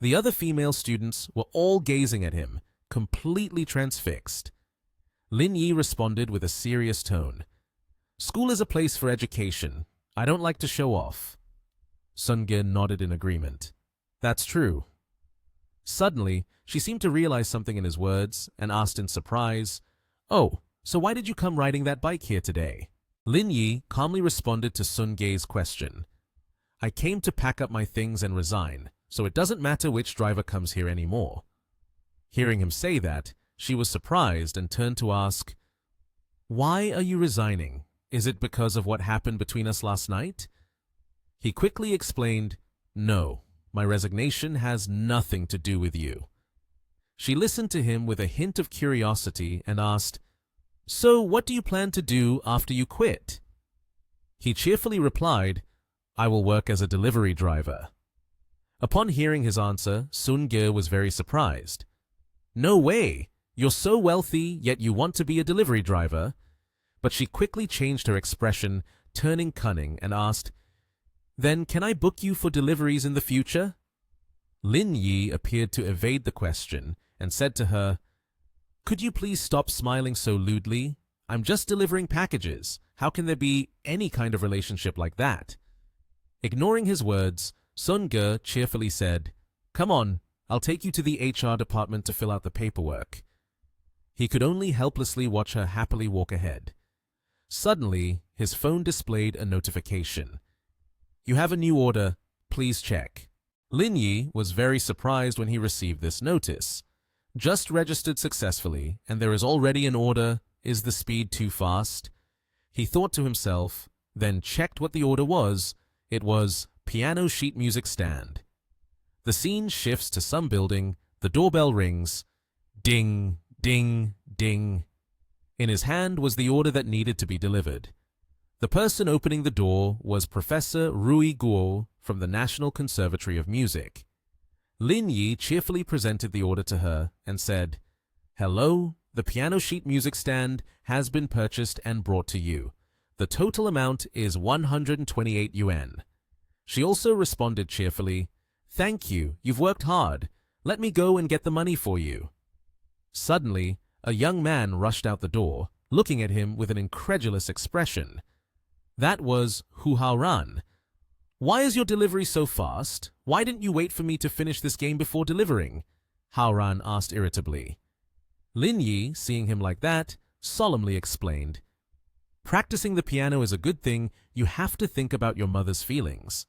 The other female students were all gazing at him, completely transfixed. Lin Yi responded with a serious tone. "School is a place for education. I don't like to show off." Sun Ge nodded in agreement. "That's true." Suddenly, she seemed to realize something in his words and asked in surprise, "Oh, so why did you come riding that bike here today?" Lin Yi calmly responded to Sun Ge's question. "I came to pack up my things and resign, so it doesn't matter which driver comes here anymore." Hearing him say that, she was surprised and turned to ask, "Why are you resigning? Is it because of what happened between us last night?" He quickly explained, "No, my resignation has nothing to do with you." She listened to him with a hint of curiosity and asked, "So what do you plan to do after you quit?" He cheerfully replied, "I will work as a delivery driver." Upon hearing his answer, Sun Ge was very surprised. "No way! You're so wealthy, yet you want to be a delivery driver?" But she quickly changed her expression, turning cunning, and asked, "Then can I book you for deliveries in the future?" Lin Yi appeared to evade the question and said to her, "Could you please stop smiling so lewdly? I'm just delivering packages. How can there be any kind of relationship like that?" Ignoring his words, Sun Ge cheerfully said, "Come on, I'll take you to the HR department to fill out the paperwork." He could only helplessly watch her happily walk ahead. Suddenly, his phone displayed a notification. "You have a new order. Please check." Lin Yi was very surprised when he received this notice. "Just registered successfully, and there is already an order. Is the speed too fast?" He thought to himself, then checked what the order was. It was piano sheet music stand. The scene shifts to some building. The doorbell rings. Ding, ding, ding. In his hand was the order that needed to be delivered. The person opening the door was Professor Rui Guo from the National Conservatory of Music. Lin Yi cheerfully presented the order to her and said, "Hello, the piano sheet music stand has been purchased and brought to you. The total amount is 128 yuan. She also responded cheerfully, "Thank you, you've worked hard. Let me go and get the money for you." Suddenly, a young man rushed out the door, looking at him with an incredulous expression. That was Hu Haoran. Why is your delivery so fast? Why didn't you wait for me to finish this game before delivering? Haoran asked irritably. Lin Yi, seeing him like that, solemnly explained, practicing the piano is a good thing, you have to think about your mother's feelings.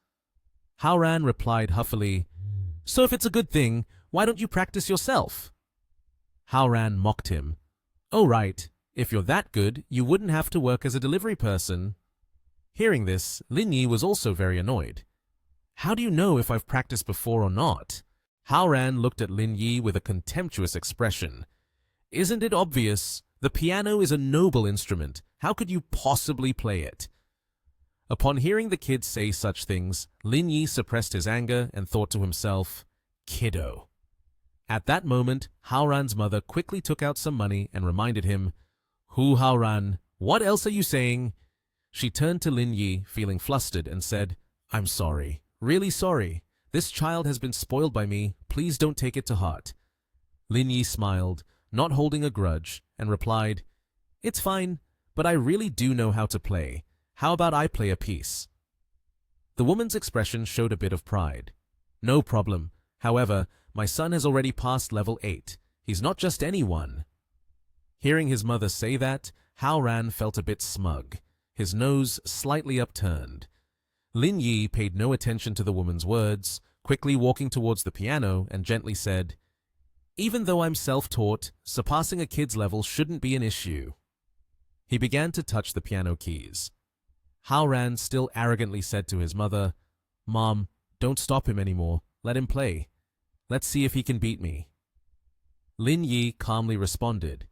Haoran replied huffily, so if it's a good thing, why don't you practice yourself? Haoran mocked him. Oh right, if you're that good, you wouldn't have to work as a delivery person. Hearing this, Lin Yi was also very annoyed. How do you know if I've practiced before or not? Haoran looked at Lin Yi with a contemptuous expression. Isn't it obvious? The piano is a noble instrument. How could you possibly play it? Upon hearing the kid say such things, Lin Yi suppressed his anger and thought to himself, kiddo. At that moment, Haoran's mother quickly took out some money and reminded him, Hu Haoran, what else are you saying? She turned to Lin Yi, feeling flustered, and said, I'm sorry, really sorry. This child has been spoiled by me. Please don't take it to heart. Lin Yi smiled, not holding a grudge, and replied, It's fine, but I really do know how to play. How about I play a piece? The woman's expression showed a bit of pride. No problem. However, my son has already passed level 8. He's not just anyone. Hearing his mother say that, Haoran felt a bit smug, his nose slightly upturned. Lin Yi paid no attention to the woman's words, quickly walking towards the piano and gently said, Even though I'm self-taught, surpassing a kid's level shouldn't be an issue. He began to touch the piano keys. Haoran still arrogantly said to his mother, Mom, don't stop him anymore. Let him play. Let's see if he can beat me. Lin Yi calmly responded,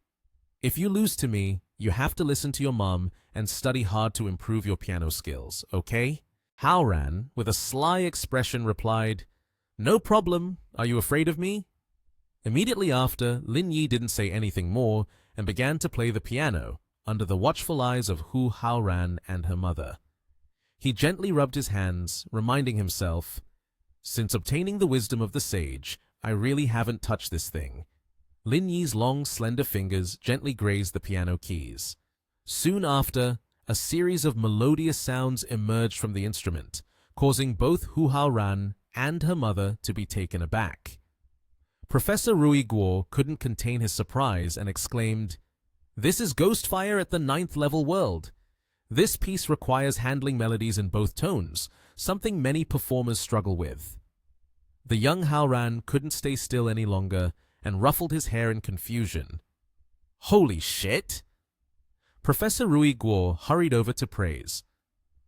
If you lose to me, you have to listen to your mom and study hard to improve your piano skills, okay? Haoran, with a sly expression, replied, No problem. Are you afraid of me? Immediately after, Lin Yi didn't say anything more and began to play the piano under the watchful eyes of Hu Haoran and her mother. He gently rubbed his hands, reminding himself, Since obtaining the wisdom of the sage, I really haven't touched this thing. Lin Yi's long, slender fingers gently grazed the piano keys. Soon after, a series of melodious sounds emerged from the instrument, causing both Hu Haoran and her mother to be taken aback. Professor Rui Guo couldn't contain his surprise and exclaimed, This is Ghostfire at the 9th level world. This piece requires handling melodies in both tones, something many performers struggle with. The young Haoran couldn't stay still any longer and ruffled his hair in confusion. Holy shit! Professor Rui Guo hurried over to praise.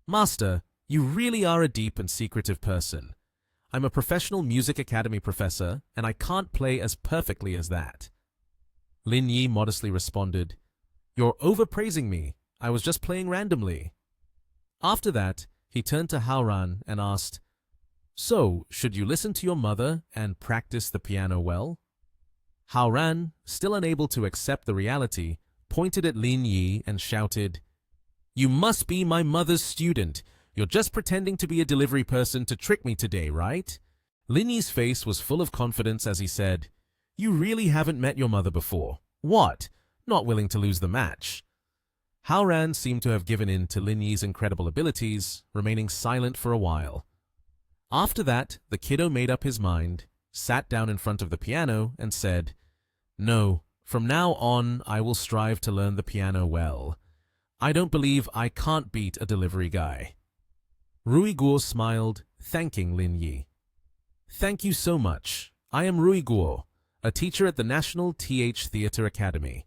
Master, you really are a deep and secretive person. I'm a professional music academy professor, and I can't play as perfectly as that. Lin Yi modestly responded, You're overpraising me. I was just playing randomly. After that, he turned to Haoran and asked, So, should you listen to your mother and practice the piano well? Haoran, still unable to accept the reality, pointed at Lin Yi and shouted, You must be my mother's student. You're just pretending to be a delivery person to trick me today, right? Lin Yi's face was full of confidence as he said, You really haven't met your mother before. What? Not willing to lose the match? Haoran seemed to have given in to Lin Yi's incredible abilities, remaining silent for a while. After that, the kiddo made up his mind, sat down in front of the piano, and said, No, from now on I will strive to learn the piano well. I don't believe I can't beat a delivery guy. Rui Guo smiled, thanking Lin Yi. Thank you so much. I am Rui Guo, a teacher at the National Theater Academy.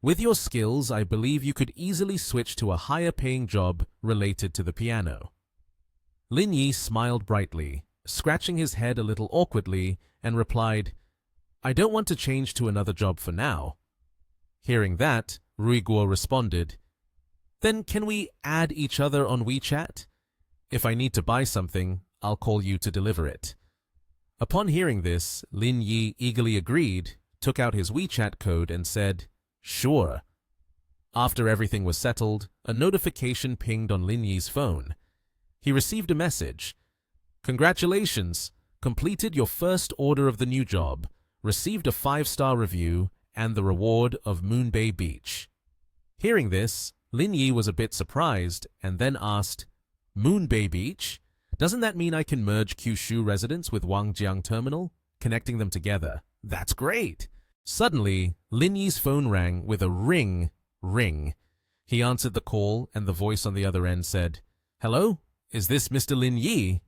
With your skills, I believe you could easily switch to a higher-paying job related to the piano. Lin Yi smiled brightly, scratching his head a little awkwardly, and replied, I don't want to change to another job for now. Hearing that, Rui Guo responded, Then can we add each other on WeChat? If I need to buy something, I'll call you to deliver it. Upon hearing this, Lin Yi eagerly agreed, took out his WeChat code and said, Sure. After everything was settled, a notification pinged on Lin Yi's phone. He received a message. Congratulations! Completed your first order of the new job, received a 5-star review, and the reward of Moonbay Beach. Hearing this, Lin Yi was a bit surprised and then asked, Moonbay Beach? Doesn't that mean I can merge Kyushu residence with Wangjiang terminal, connecting them together? That's great! Suddenly, Lin Yi's phone rang with a ring. He answered the call, and the voice on the other end said, "Hello? Is this Mr. Lin Yi?"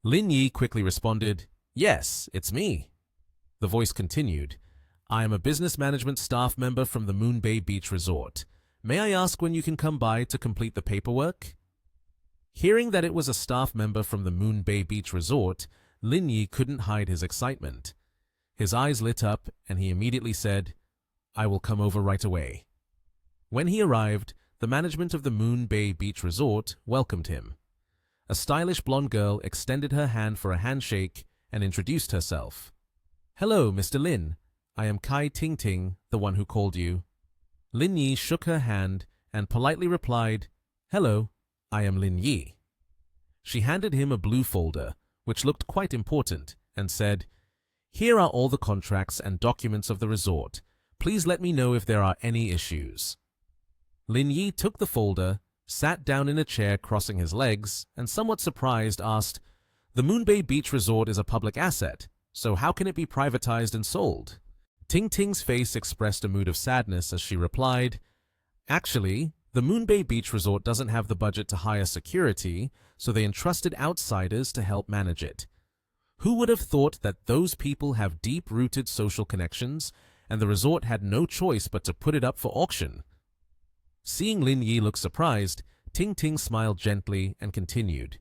Lin Yi quickly responded, "Yes, it's me." The voice continued, "I am a business management staff member from the Moon Bay Beach Resort. May I ask when you can come by to complete the paperwork?" Hearing that it was a staff member from the Moon Bay Beach Resort, Lin Yi couldn't hide his excitement. His eyes lit up, and he immediately said, "I will come over right away." When he arrived, the management of the Moon Bay Beach Resort welcomed him. A stylish blonde girl extended her hand for a handshake and introduced herself. "Hello, Mr. Lin. I am Kai Ting, the one who called you." Lin Yi shook her hand and politely replied, "Hello, I am Lin Yi." She handed him a blue folder, which looked quite important, and said, "Here are all the contracts and documents of the resort. Please let me know if there are any issues." Lin Yi took the folder, sat down in a chair crossing his legs, and somewhat surprised asked, "The Moon Bay Beach Resort is a public asset, so how can it be privatized and sold?" Ting's face expressed a mood of sadness as she replied, "Actually, the Moon Bay Beach Resort doesn't have the budget to hire security, so they entrusted outsiders to help manage it. Who would have thought that those people have deep-rooted social connections, and the resort had no choice but to put it up for auction?" Seeing Lin Yi look surprised, Ting smiled gently and continued,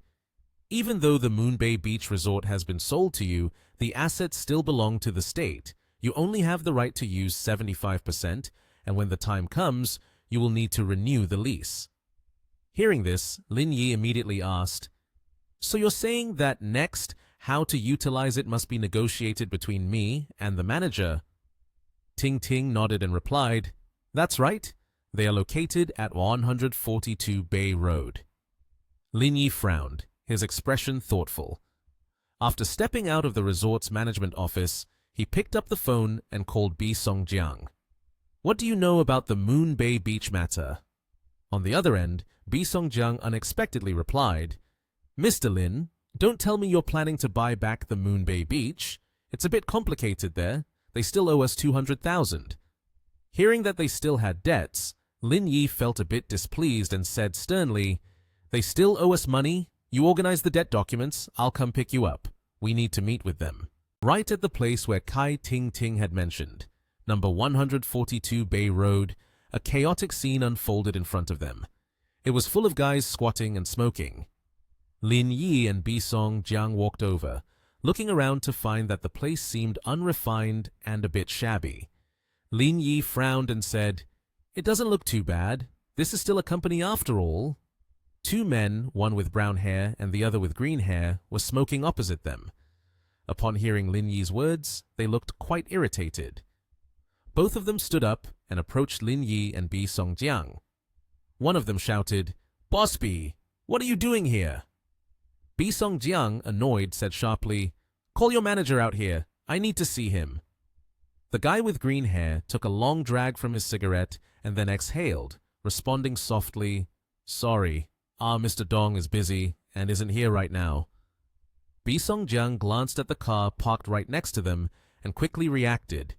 "Even though the Moon Bay Beach Resort has been sold to you, the assets still belong to the state. You only have the right to use 75%, and when the time comes, you will need to renew the lease." Hearing this, Lin Yi immediately asked, "So you're saying that next, how to utilize it must be negotiated between me and the manager?" Ting nodded and replied, "That's right. They are located at 142 Bay Road." Lin Yi frowned, his expression thoughtful. After stepping out of the resort's management office, he picked up the phone and called Bi Songjiang. "What do you know about the Moon Bay Beach matter?" On the other end, Bi Songjiang unexpectedly replied, "Mr. Lin, don't tell me you're planning to buy back the Moon Bay Beach. It's a bit complicated there. They still owe us 200,000. Hearing that they still had debts, Lin Yi felt a bit displeased and said sternly, "They still owe us money? You organize the debt documents, I'll come pick you up. We need to meet with them." Right at the place where Kai Ting had mentioned, number 142 Bay Road, a chaotic scene unfolded in front of them. It was full of guys squatting and smoking. Lin Yi and Bi Songjiang walked over, looking around to find that the place seemed unrefined and a bit shabby. Lin Yi frowned and said, "It doesn't look too bad. This is still a company after all." Two men, one with brown hair and the other with green hair, were smoking opposite them. Upon hearing Lin Yi's words, they looked quite irritated. Both of them stood up and approached Lin Yi and Bi Songjiang. One of them shouted, "Boss Bi, what are you doing here?" Bi Songjiang, annoyed, said sharply, "Call your manager out here. I need to see him." The guy with green hair took a long drag from his cigarette and then exhaled, responding softly, "Sorry, Mr. Dong is busy and isn't here right now." Bi Songjiang glanced at the car parked right next to them and quickly reacted,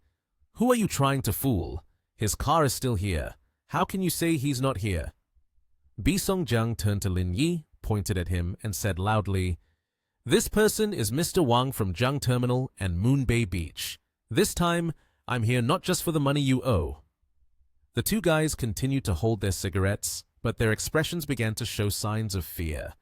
"Who are you trying to fool? His car is still here. How can you say he's not here?" Bi Songjiang turned to Lin Yi, pointed at him, and said loudly, "This person is Mr. Wang from Jiang Terminal and Moon Bay Beach. This time, I'm here not just for the money you owe." The two guys continued to hold their cigarettes, but their expressions began to show signs of fear.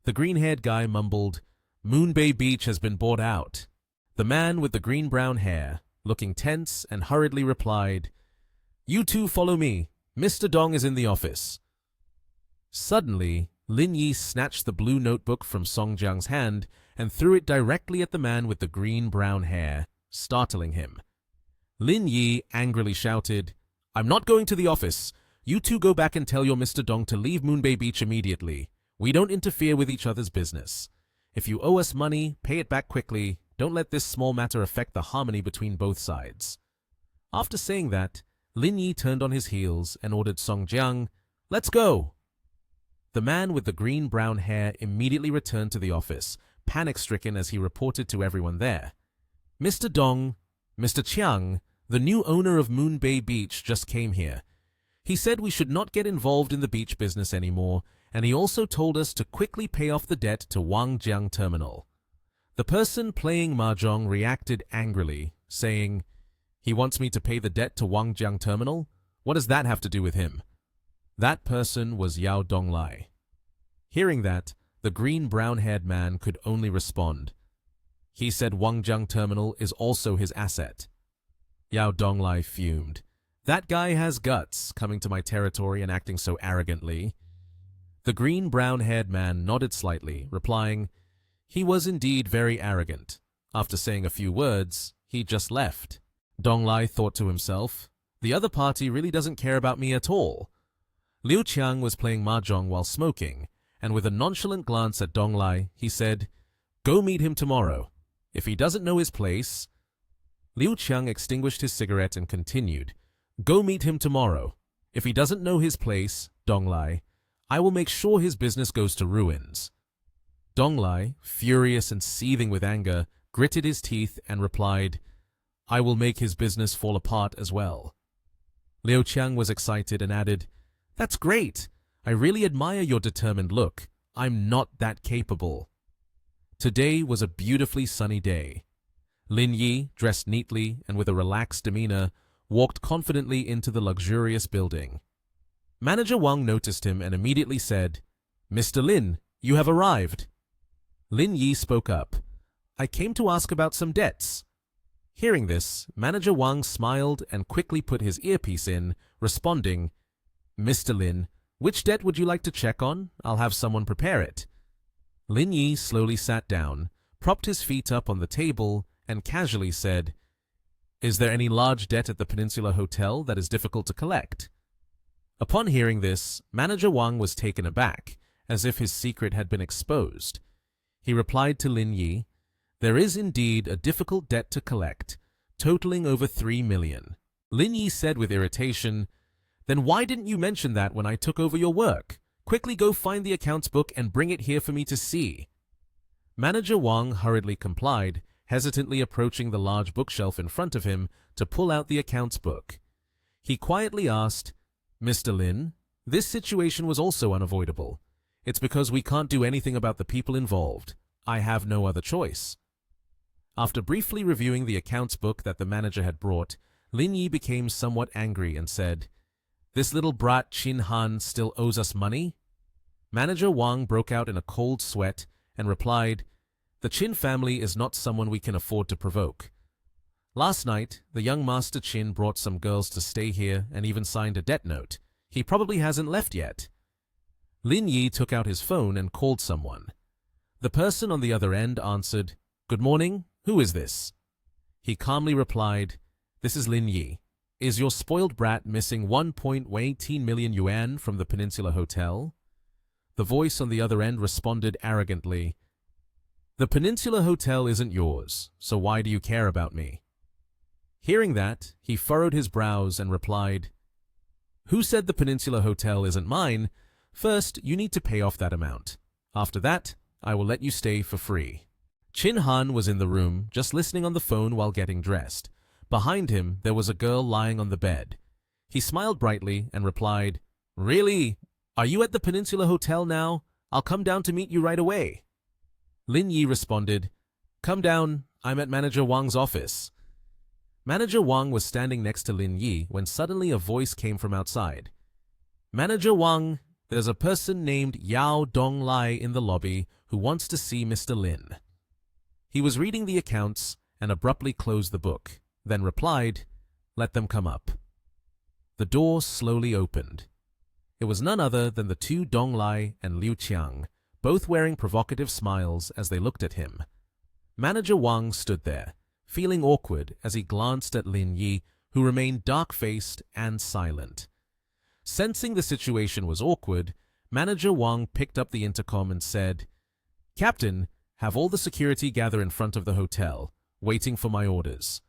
The green-haired guy mumbled, "Moon Bay Beach has been bought out." The man with the green-brown hair, looking tense and hurriedly replied, "You two follow me. Mr. Dong is in the office." Suddenly, Lin Yi snatched the blue notebook from Songjiang's hand and threw it directly at the man with the green-brown hair, startling him. Lin Yi angrily shouted, "I'm not going to the office. You two go back and tell your Mr. Dong to leave Moon Bay Beach immediately. We don't interfere with each other's business. If you owe us money, pay it back quickly. Don't let this small matter affect the harmony between both sides." After saying that, Lin Yi turned on his heels and ordered Songjiang, "Let's go." The man with the green-brown hair immediately returned to the office, panic-stricken as he reported to everyone there. Mr. Dong, Mr. Chiang, the new owner of Moon Bay Beach, just came here. He said we should not get involved in the beach business anymore, and he also told us to quickly pay off the debt to Wangjiang Terminal. The person playing mahjong reacted angrily, saying, "He wants me to pay the debt to Wangjiang Terminal? What does that have to do with him?" That person was Yao Donglai. Hearing that, the green-brown-haired man could only respond. He said Wangjiang Terminal is also his asset. Yao Donglai fumed. That guy has guts, coming to my territory and acting so arrogantly. The green-brown-haired man nodded slightly, replying, he was indeed very arrogant. After saying a few words, he just left. Donglai thought to himself, the other party really doesn't care about me at all. Liu Qiang was playing mahjong while smoking, and with a nonchalant glance at Donglai, he said, "Go meet him tomorrow. If he doesn't know his place..." Liu Qiang extinguished his cigarette and continued, "Go meet him tomorrow. If he doesn't know his place, Donglai, I will make sure his business goes to ruins." Donglai, furious and seething with anger, gritted his teeth and replied, "I will make his business fall apart as well." Liu Qiang was excited and added, "That's great. I really admire your determined look. I'm not that capable." Today was a beautifully sunny day. Lin Yi, dressed neatly and with a relaxed demeanor, walked confidently into the luxurious building. Manager Wang noticed him and immediately said, "Mr. Lin, you have arrived." Lin Yi spoke up, "I came to ask about some debts." Hearing this, Manager Wang smiled and quickly put his earpiece in, responding, "Mr. Lin, which debt would you like to check on? I'll have someone prepare it." Lin Yi slowly sat down, propped his feet up on the table, and casually said, "Is there any large debt at the Peninsula Hotel that is difficult to collect?" Upon hearing this, Manager Wang was taken aback, as if his secret had been exposed. He replied to Lin Yi, "There is indeed a difficult debt to collect, totaling over 3 million. Lin Yi said with irritation, "Then why didn't you mention that when I took over your work? Quickly go find the accounts book and bring it here for me to see." Manager Wang hurriedly complied, hesitantly approaching the large bookshelf in front of him to pull out the accounts book. He quietly asked, "Mr. Lin, this situation was also unavoidable. It's because we can't do anything about the people involved. I have no other choice." After briefly reviewing the accounts book that the manager had brought, Lin Yi became somewhat angry and said, "This little brat Qin Han still owes us money?" Manager Wang broke out in a cold sweat and replied, "The Qin family is not someone we can afford to provoke. Last night, the young Master Qin brought some girls to stay here and even signed a debt note. He probably hasn't left yet." Lin Yi took out his phone and called someone. The person on the other end answered, "Good morning, who is this?" He calmly replied, "This is Lin Yi. Is your spoiled brat missing 1.18 million yuan from the Peninsula Hotel?" The voice on the other end responded arrogantly, "The Peninsula Hotel isn't yours, so why do you care about me?" Hearing that, he furrowed his brows and replied, "Who said the Peninsula Hotel isn't mine? First, you need to pay off that amount. After that, I will let you stay for free." Qin Han was in the room, just listening on the phone while getting dressed. Behind him, there was a girl lying on the bed. He smiled brightly and replied, "Really? Are you at the Peninsula Hotel now? I'll come down to meet you right away." Lin Yi responded, "Come down, I'm at Manager Wang's office." Manager Wang was standing next to Lin Yi when suddenly a voice came from outside. "Manager Wang, there's a person named Yao Donglai in the lobby who wants to see Mr. Lin." He was reading the accounts and abruptly closed the book, then replied, "Let them come up." The door slowly opened. It was none other than the two Donglai and Liu Qiang, both wearing provocative smiles as they looked at him. Manager Wang stood there, feeling awkward as he glanced at Lin Yi, who remained dark-faced and silent. Sensing the situation was awkward, Manager Wang picked up the intercom and said, "Captain, have all the security gather in front of the hotel, waiting for my orders."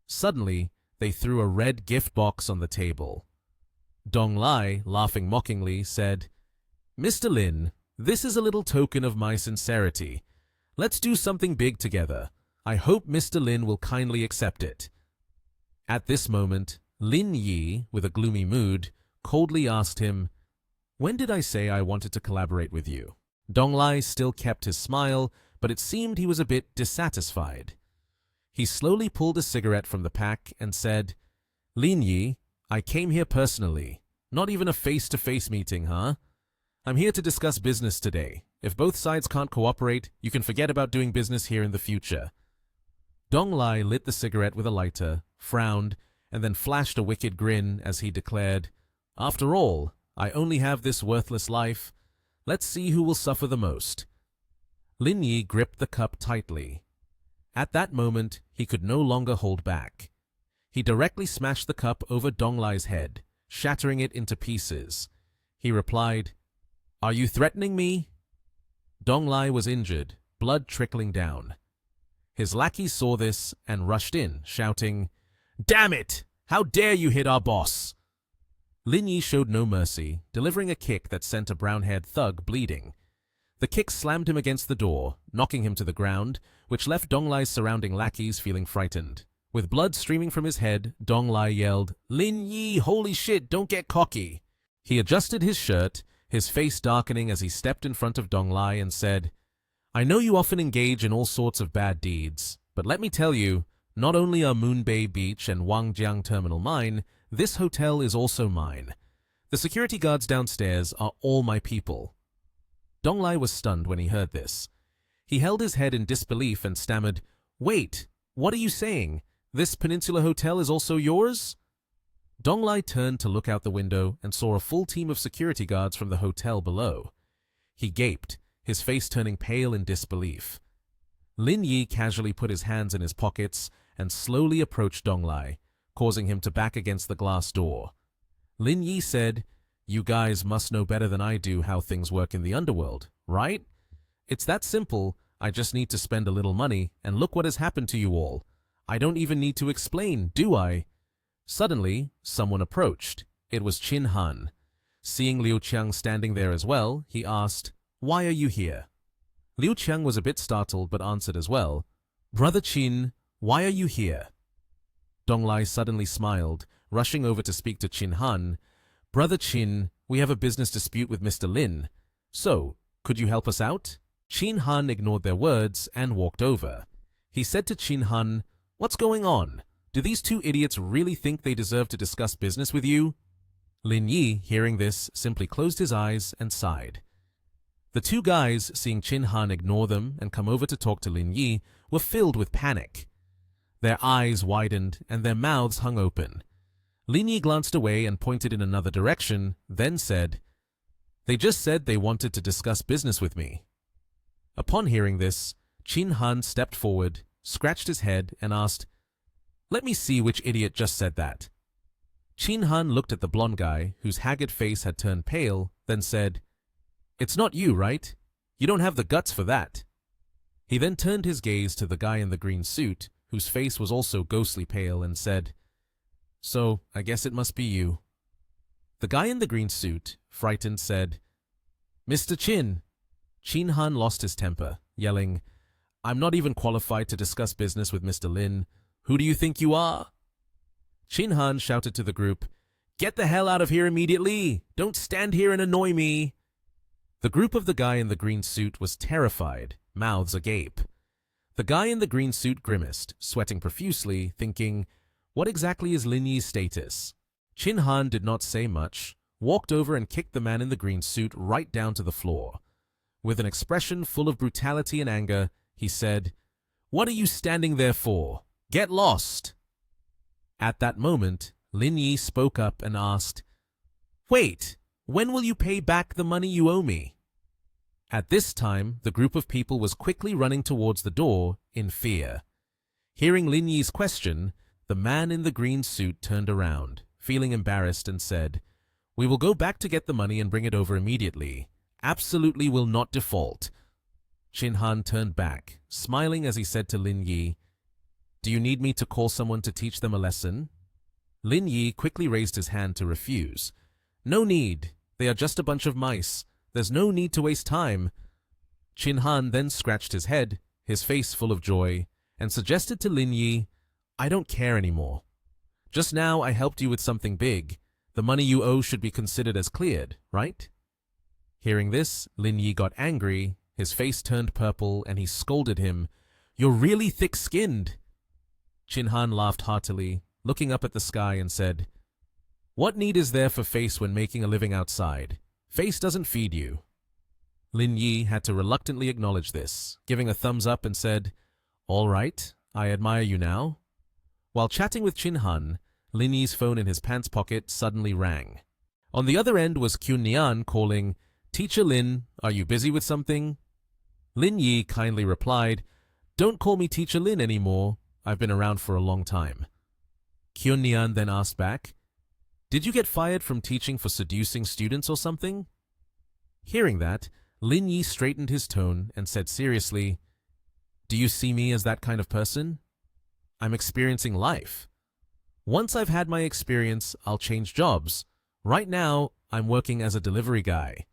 Suddenly, they threw a red gift box on the table. Dong Lai, laughing mockingly, said, Mr. Lin, this is a little token of my sincerity. Let's do something big together. I hope Mr. Lin will kindly accept it." At this moment, Lin Yi, with a gloomy mood, coldly asked him, "When did I say I wanted to collaborate with you?" Dong Lai still kept his smile, but it seemed he was a bit dissatisfied. He slowly pulled a cigarette from the pack and said, "Lin Yi, I came here personally. Not even a face-to-face meeting, huh? I'm here to discuss business today. If both sides can't cooperate, you can forget about doing business here in the future." Dong Lai lit the cigarette with a lighter, frowned, and then flashed a wicked grin as he declared, "After all, I only have this worthless life. Let's see who will suffer the most." Lin Yi gripped the cup tightly. At that moment, he could no longer hold back. He directly smashed the cup over Dong Lai's head, shattering it into pieces. He replied, "Are you threatening me?" Dong Lai was injured, blood trickling down. His lackeys saw this and rushed in, shouting, "Damn it! How dare you hit our boss!" Lin Yi showed no mercy, delivering a kick that sent a brown-haired thug bleeding. The kick slammed him against the door, knocking him to the ground, which left Dong Lai's surrounding lackeys feeling frightened. With blood streaming from his head, Dong Lai yelled, "Lin Yi, holy shit, don't get cocky!" He adjusted his shirt, his face darkening as he stepped in front of Dong Lai and said, "I know you often engage in all sorts of bad deeds, but let me tell you, not only are Moon Bay Beach and Wangjiang Terminal mine, this hotel is also mine. The security guards downstairs are all my people." Dong Lai was stunned when he heard this. He held his head in disbelief and stammered, "Wait, what are you saying? This Peninsula Hotel is also yours?" Dong Lai turned to look out the window and saw a full team of security guards from the hotel below. He gaped, his face turning pale in disbelief. Lin Yi casually put his hands in his pockets and slowly approached Dong Lai, causing him to back against the glass door. Lin Yi said, "You guys must know better than I do how things work in the underworld, right? It's that simple. I just need to spend a little money, and look what has happened to you all. I don't even need to explain, do I?" Suddenly, someone approached. It was Chin Han. Seeing Liu Qiang standing there as well, he asked, "Why are you here?" Liu Qiang was a bit startled but answered as well, "Brother Qin, why are you here?" Dong Lai suddenly smiled, rushing over to speak to Chin Han. "Brother Qin, we have a business dispute with Mr. Lin. So, could you help us out?" Chin Han ignored their words and walked over. He said to Chin Han, "What's going on? Do these two idiots really think they deserve to discuss business with you?" Lin Yi, hearing this, simply closed his eyes and sighed. The two guys, seeing Chin Han ignore them and come over to talk to Lin Yi, were filled with panic. Their eyes widened and their mouths hung open. Lin Yi glanced away and pointed in another direction, then said, "They just said they wanted to discuss business with me." Upon hearing this, Chin Han stepped forward, scratched his head, and asked, "Let me see which idiot just said that." Chin Han looked at the blonde guy, whose haggard face had turned pale, then said, "It's not you, right? You don't have the guts for that." He then turned his gaze to the guy in the green suit, whose face was also ghostly pale, and said, "So, I guess it must be you." The guy in the green suit, frightened, said, "Mr. Chin." Chin Han lost his temper, yelling, "I'm not even qualified to discuss business with Mr. Lin. Who do you think you are?" Chin Han shouted to the group, "Get the hell out of here immediately! Don't stand here and annoy me!" The group of the guy in the green suit was terrified, mouths agape. The guy in the green suit grimaced, sweating profusely, thinking, what exactly is Lin Yi's status? Chin Han did not say much, walked over and kicked the man in the green suit right down to the floor. With an expression full of brutality and anger, he said, "What are you standing there for? Get lost!" At that moment, Lin Yi spoke up and asked, "Wait, when will you pay back the money you owe me?" At this time, the group of people was quickly running towards the door in fear. Hearing Lin Yi's question, the man in the green suit turned around, feeling embarrassed, and said, "We will go back to get the money and bring it over immediately. Absolutely will not default." Chin Han turned back, smiling as he said to Lin Yi, "Do you need me to call someone to teach them a lesson?" Lin Yi quickly raised his hand to refuse. "No need. They are just a bunch of mice. There's no need to waste time. Qin Han then scratched his head, his face full of joy, and suggested to Lin Yi, I don't care anymore. Just now I helped you with something big. The money you owe should be considered as cleared, right? Hearing this, Lin Yi got angry, his face turned purple, and he scolded him, You're really thick-skinned. Qin Han laughed heartily, looking up at the sky and said, What need is there for face when making a living outside? Face doesn't feed you. Lin Yi had to reluctantly acknowledge this, giving a thumbs up and said, All right, I admire you now. While chatting with Qin Han, Lin Yi's phone in his pants pocket suddenly rang. On the other end was Qun Nian calling, Teacher Lin, are you busy with something? Lin Yi kindly replied, Don't call me Teacher Lin anymore. I've been around for a long time. Qun Nian then asked back, Did you get fired from teaching for seducing students or something? Hearing that, Lin Yi straightened his tone and said seriously, Do you see me as that kind of person? I'm experiencing life. Once I've had my experience, I'll change jobs. Right now, I'm working as a delivery guy.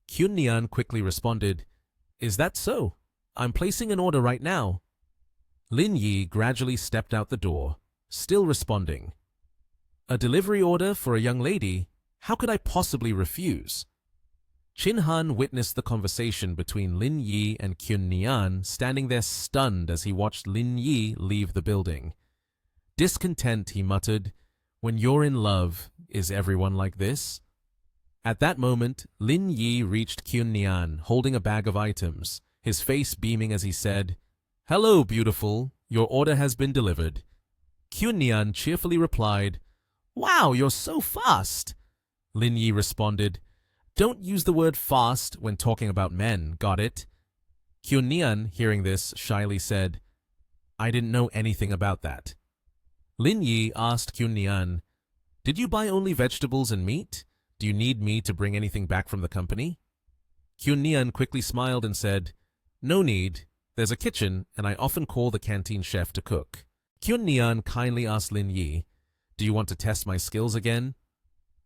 Qun Nian quickly responded, Is that so? I'm placing an order right now. Lin Yi gradually stepped out the door, still responding, A delivery order for a young lady? How could I possibly refuse? Qin Han witnessed the conversation between Lin Yi and Qun Nian, standing there stunned as he watched Lin Yi leave the building. Discontent, he muttered, When you're in love, is everyone like this? At that moment, Lin Yi reached Qun Nian, holding a bag of items, his face beaming as he said, Hello, beautiful. Your order has been delivered. Qun Nian cheerfully replied, Wow, you're so fast. Lin Yi responded, Don't use the word fast when talking about men, got it? Qun Nian, hearing this, shyly said, I didn't know anything about that. Lin Yi asked Qun Nian, Did you buy only vegetables and meat? Do you need me to bring anything back from the company? Qun Nian quickly smiled and said, No need. There's a kitchen, and I often call the canteen chef to cook. Qun Nian kindly asked Lin Yi, Do you want to test my skills again?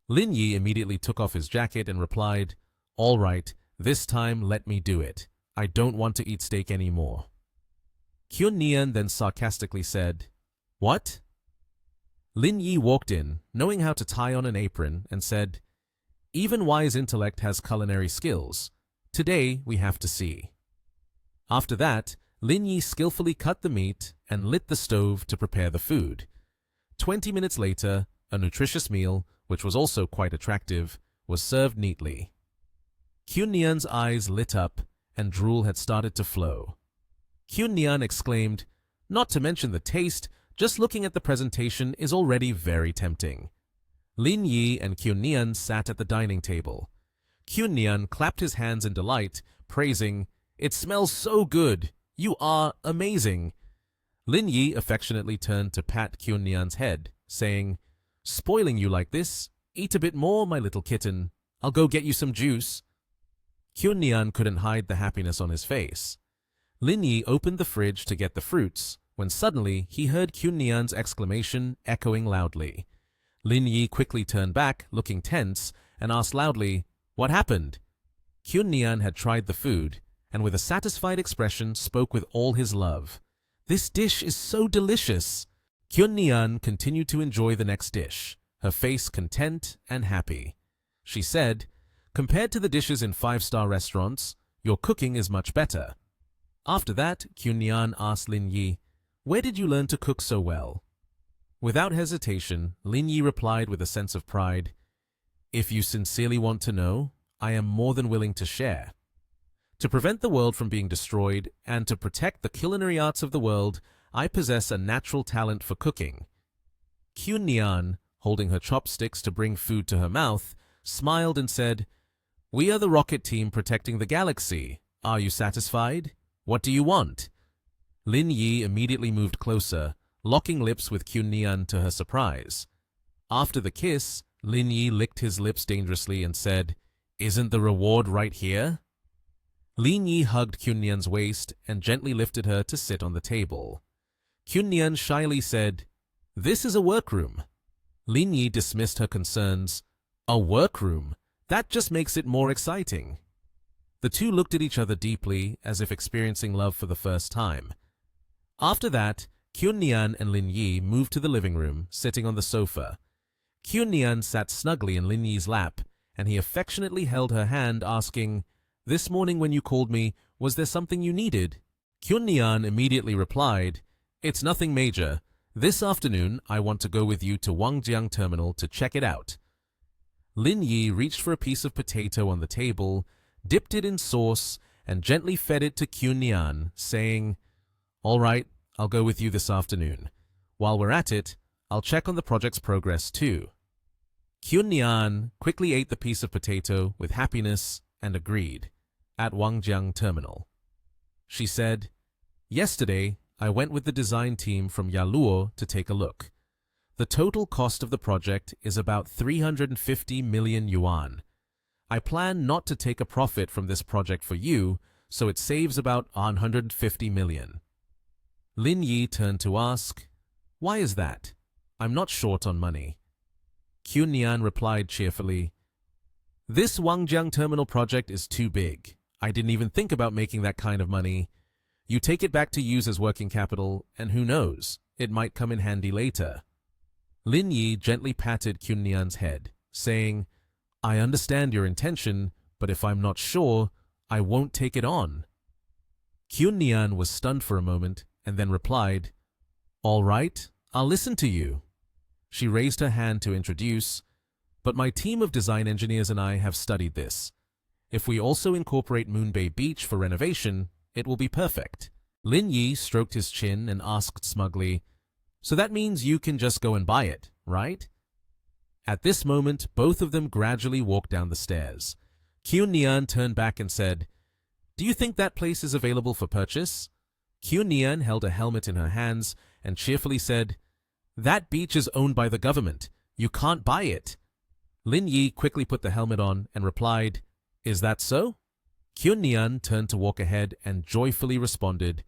Lin Yi immediately took off his jacket and replied, All right, this time let me do it. I don't want to eat steak anymore. Qun Nian then sarcastically said, What? Lin Yi walked in, knowing how to tie on an apron, and said, Even wise intellect has culinary skills. Today we have to see. After that, Lin Yi skillfully cut the meat and lit the stove to prepare the food. 20 minutes later, a nutritious meal, which was also quite attractive, was served neatly. Qun Nian's eyes lit up, and drool had started to flow. Qun Nian exclaimed, Not to mention the taste, just looking at the presentation is already very tempting. Lin Yi and Qun Nian sat at the dining table. Qun Nian clapped his hands in delight, praising, It smells so good! You are amazing! Lin Yi affectionately turned to pat Qun Nian's head, saying, Spoiling you like this? Eat a bit more, my little kitten. I'll go get you some juice. Qun Nian couldn't hide the happiness on his face. Lin Yi opened the fridge to get the fruits, when suddenly he heard Qun Nian's exclamation echoing loudly. Lin Yi quickly turned back, looking tense, and asked loudly, What happened? Qun Nian had tried the food, and with a satisfied expression spoke with all his love. This dish is so delicious. Qun Nian continued to enjoy the next dish, her face content and happy. She said, Compared to the dishes in 5-star restaurants, your cooking is much better. After that, Qun Nian asked Lin Yi, Where did you learn to cook so well? Without hesitation, Lin Yi replied with a sense of pride, If you sincerely want to know, I am more than willing to share. To prevent the world from being destroyed and to protect the culinary arts of the world, I possess a natural talent for cooking. Qun Nian, holding her chopsticks to bring food to her mouth, smiled and said, We are the rocket team protecting the galaxy. Are you satisfied? What do you want? Lin Yi immediately moved closer, locking lips with Qun Nian to her surprise. After the kiss, Lin Yi licked his lips dangerously and said, Isn't the reward right here? Lin Yi hugged Qun Nian's waist and gently lifted her to sit on the table. Qun Nian shyly said, This is a workroom. Lin Yi dismissed her concerns. A workroom? That just makes it more exciting." The two looked at each other deeply, as if experiencing love for the first time. After that, Kyun-Nian and Lin Yi moved to the living room, sitting on the sofa. Kyun-Nian sat snugly in Lin Yi's lap, and he affectionately held her hand, asking, "This morning when you called me, was there something you needed?" Kyun-Nian immediately replied, "It's nothing major. This afternoon, I want to go with you to Wangjiang Terminal to check it out." Lin Yi reached for a piece of potato on the table, dipped it in sauce, and gently fed it to Kyun-Nian, saying, "All right, I'll go with you this afternoon. While we're at it, I'll check on the project's progress too." Kyun-Nian quickly ate the piece of potato with happiness and agreed. At Wangjiang Terminal, she said, "Yesterday, I went with the design team from Yaluo to take a look. The total cost of the project is about 350 million yuan. I plan not to take a profit from this project for you, so it saves about 150 million. Lin Yi turned to ask, "Why is that? I'm not short on money." Kyun-Nian replied cheerfully, "This Wangjiang Terminal project is too big. I didn't even think about making that kind of money. You take it back to use as working capital, and who knows, it might come in handy later." Lin Yi gently patted Kyun-Nian's head, saying, "I understand your intention, but if I'm not sure, I won't take it on." Kyun-Nian was stunned for a moment and then replied, "All right, I'll listen to you." She raised her hand to introduce, "But my team of design engineers and I have studied this. If we also incorporate Moonbay Beach for renovation, it will be perfect." Lin Yi stroked his chin and asked smugly, "So that means you can just go and buy it, right?" At this moment, both of them gradually walked down the stairs. Kyun-Nian turned back and said, "Do you think that place is available for purchase?" Kyun-Nian held a helmet in her hands and cheerfully said, "That beach is owned by the government. You can't buy it." Lin Yi quickly put the helmet on and replied, "Is that so?" Kyun-Nian turned to walk ahead and joyfully responded,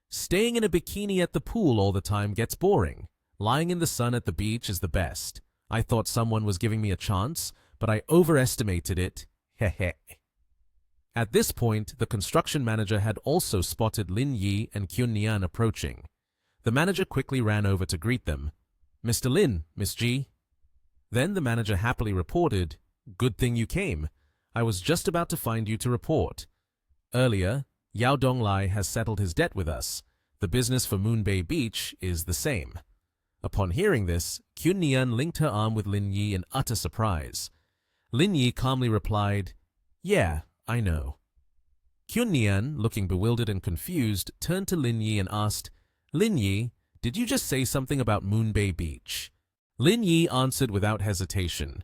"Staying in a bikini at the pool all the time gets boring. Lying in the sun at the beach is the best. I thought someone was giving me a chance, but I overestimated it. Hehe." At this point, the construction manager had also spotted Lin Yi and Kyun-Nian approaching. The manager quickly ran over to greet them. "Mr. Lin, Miss Ji." Then the manager happily reported, "Good thing you came. I was just about to find you to report. Earlier, Yao Donglai has settled his debt with us. The business for Moonbay Beach is the same." Upon hearing this, Kyun-Nian linked her arm with Lin Yi in utter surprise. Lin Yi calmly replied, "Yeah, I know." Kyun-Nian, looking bewildered and confused, turned to Lin Yi and asked, "Lin Yi, did you just say something about Moonbay Beach?" Lin Yi answered without hesitation,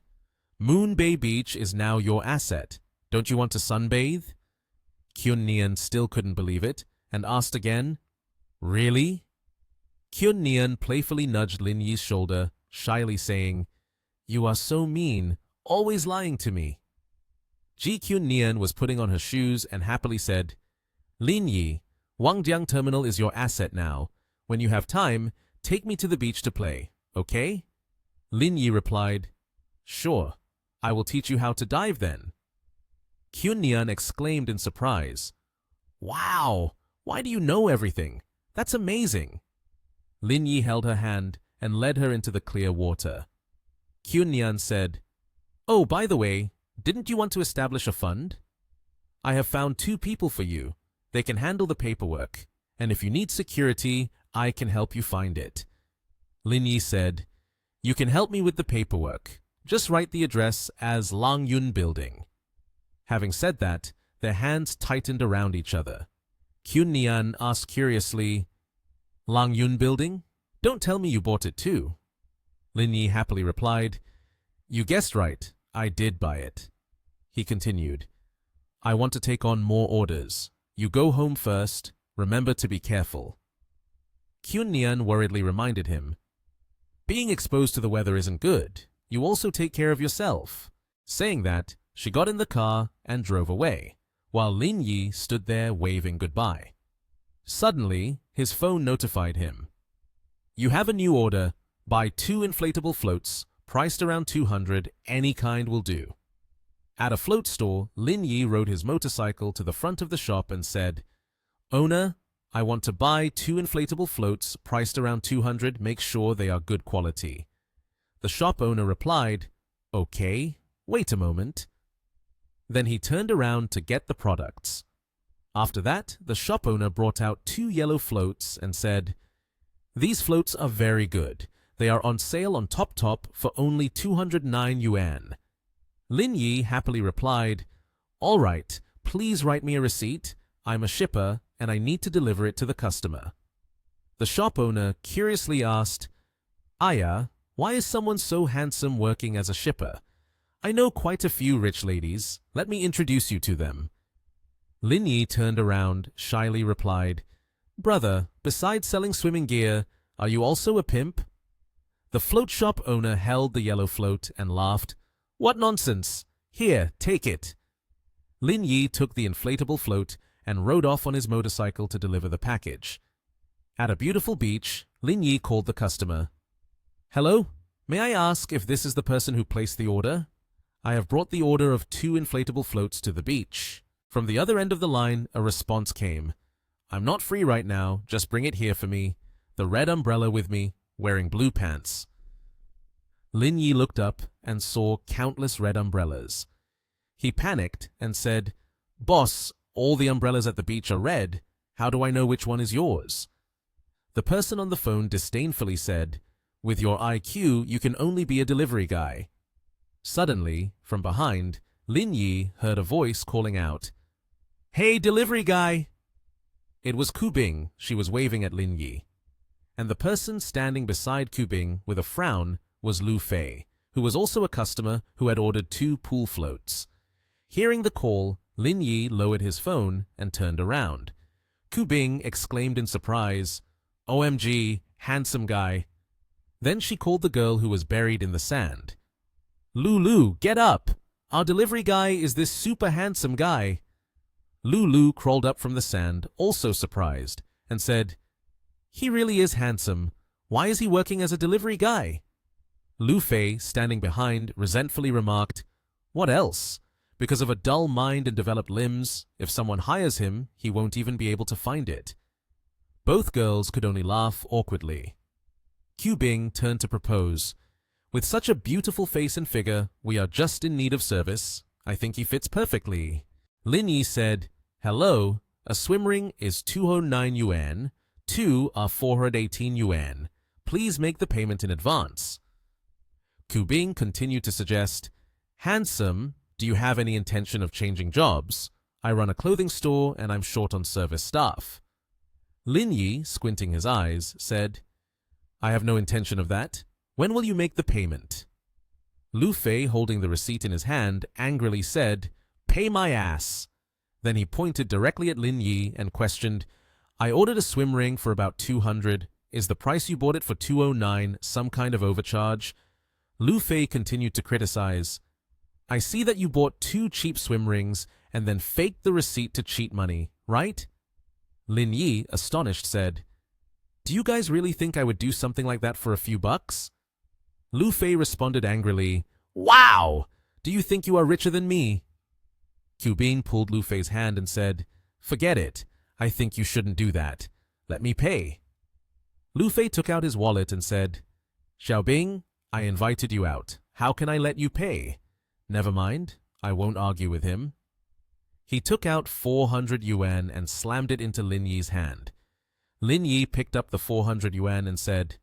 "Moonbay Beach is now your asset. Don't you want to sunbathe?" Kyun-Nian still couldn't believe it and asked again, "Really?" Kyun-Nian playfully nudged Lin Yi's shoulder, shyly saying, "You are so mean, always lying to me." Ji Kyun-Nian was putting on her shoes and happily said, "Lin Yi, Wangjiang Terminal is your asset now. When you have time, take me to the beach to play, okay?" Lin Yi replied, "Sure, I will teach you how to dive then." Kyun-Nian exclaimed in surprise, "Wow, why do you know everything? That's amazing." Lin Yi held her hand and led her into the clear water. Kyun-Nian said, "Oh, by the way, didn't you want to establish a fund? I have found 2 people for you. They can handle the paperwork, and if you need security, I can help you find it." Lin Yi said, "You can help me with the paperwork. Just write the address as Lang Yun Building." Having said that, their hands tightened around each other. Kyun-Nian asked curiously, "Lang Yun Building? Don't tell me you bought it too." Lin Yi happily replied, "You guessed right, I did buy it." He continued, "I want to take on more orders. You go home first. Remember to be careful." Kyun-Nian worriedly reminded him, "Being exposed to the weather isn't good. You also take care of yourself." Saying that, she got in the car and drove away, while Lin Yi stood there waving goodbye. Suddenly, his phone notified him. "You have a new order. Buy 2 inflatable floats, priced around 200, any kind will do." At a float store, Lin Yi rode his motorcycle to the front of the shop and said, "Owner, I want to buy 2 inflatable floats priced around 200. Make sure they are good quality." The shop owner replied, "Okay, wait a moment." Then he turned around to get the products. After that, the shop owner brought out 2 yellow floats and said, "These floats are very good. They are on sale on Top for only 209 yuan. Lin Yi happily replied, "All right, please write me a receipt. I'm a shipper and I need to deliver it to the customer." The shop owner curiously asked, "Aya, why is someone so handsome working as a shipper? I know quite a few rich ladies. Let me introduce you to them." Lin Yi turned around, shyly replied, "Brother, besides selling swimming gear, are you also a pimp?" The float shop owner held the yellow float and laughed. "What nonsense! Here, take it." Lin Yi took the inflatable float and rode off on his motorcycle to deliver the package. At a beautiful beach, Lin Yi called the customer. "Hello, may I ask if this is the person who placed the order? I have brought the order of 2 inflatable floats to the beach." From the other end of the line, a response came. "I'm not free right now, just bring it here for me. The red umbrella with me, wearing blue pants." Lin Yi looked up and saw countless red umbrellas. He panicked and said, "Boss, all the umbrellas at the beach are red. How do I know which one is yours?" The person on the phone disdainfully said, "With your IQ, you can only be a delivery guy." Suddenly, from behind, Lin Yi heard a voice calling out, "Hey, delivery guy!" It was Ku Bing. She was waving at Lin Yi. And the person standing beside Ku Bing with a frown was Lu Fei, who was also a customer who had ordered 2 pool floats. Hearing the call, Lin Yi lowered his phone and turned around. Ku Bing exclaimed in surprise, "OMG, handsome guy." Then she called the girl who was buried in the sand. "Lulu, get up! Our delivery guy is this super handsome guy." Lulu crawled up from the sand, also surprised, and said, "He really is handsome. Why is he working as a delivery guy?" Lu Fei, standing behind, resentfully remarked, "What else? Because of a dull mind and developed limbs, if someone hires him, he won't even be able to find it." Both girls could only laugh awkwardly. Ku Bing turned to propose. "With such a beautiful face and figure, we are just in need of service. I think he fits perfectly." Lin Yi said, "Hello, a swim ring is 209 yuan. 2 are 418 yuan. Please make the payment in advance." Ku Bing continued to suggest, "Handsome, do you have any intention of changing jobs? I run a clothing store and I'm short on service staff." Lin Yi, squinting his eyes, said, "I have no intention of that. When will you make the payment?" Lu Fei, holding the receipt in his hand, angrily said, "Pay my ass." Then he pointed directly at Lin Yi and questioned, "I ordered a swim ring for about 200. Is the price you bought it for 209 some kind of overcharge?" Lu Fei continued to criticize, "I see that you bought 2 cheap swim rings and then faked the receipt to cheat money, right?" Lin Yi, astonished, said, "Do you guys really think I would do something like that for a few bucks?" Lu Fei responded angrily, "Wow! Do you think you are richer than me?" Ku Bing pulled Lu Fei's hand and said, "Forget it. I think you shouldn't do that. Let me pay." Lu Fei took out his wallet and said, "Xiaobing, I invited you out. How can I let you pay?" "Never mind. I won't argue with him." He took out 400 yuan and slammed it into Lin Yi's hand. Lin Yi picked up the 400 yuan and said,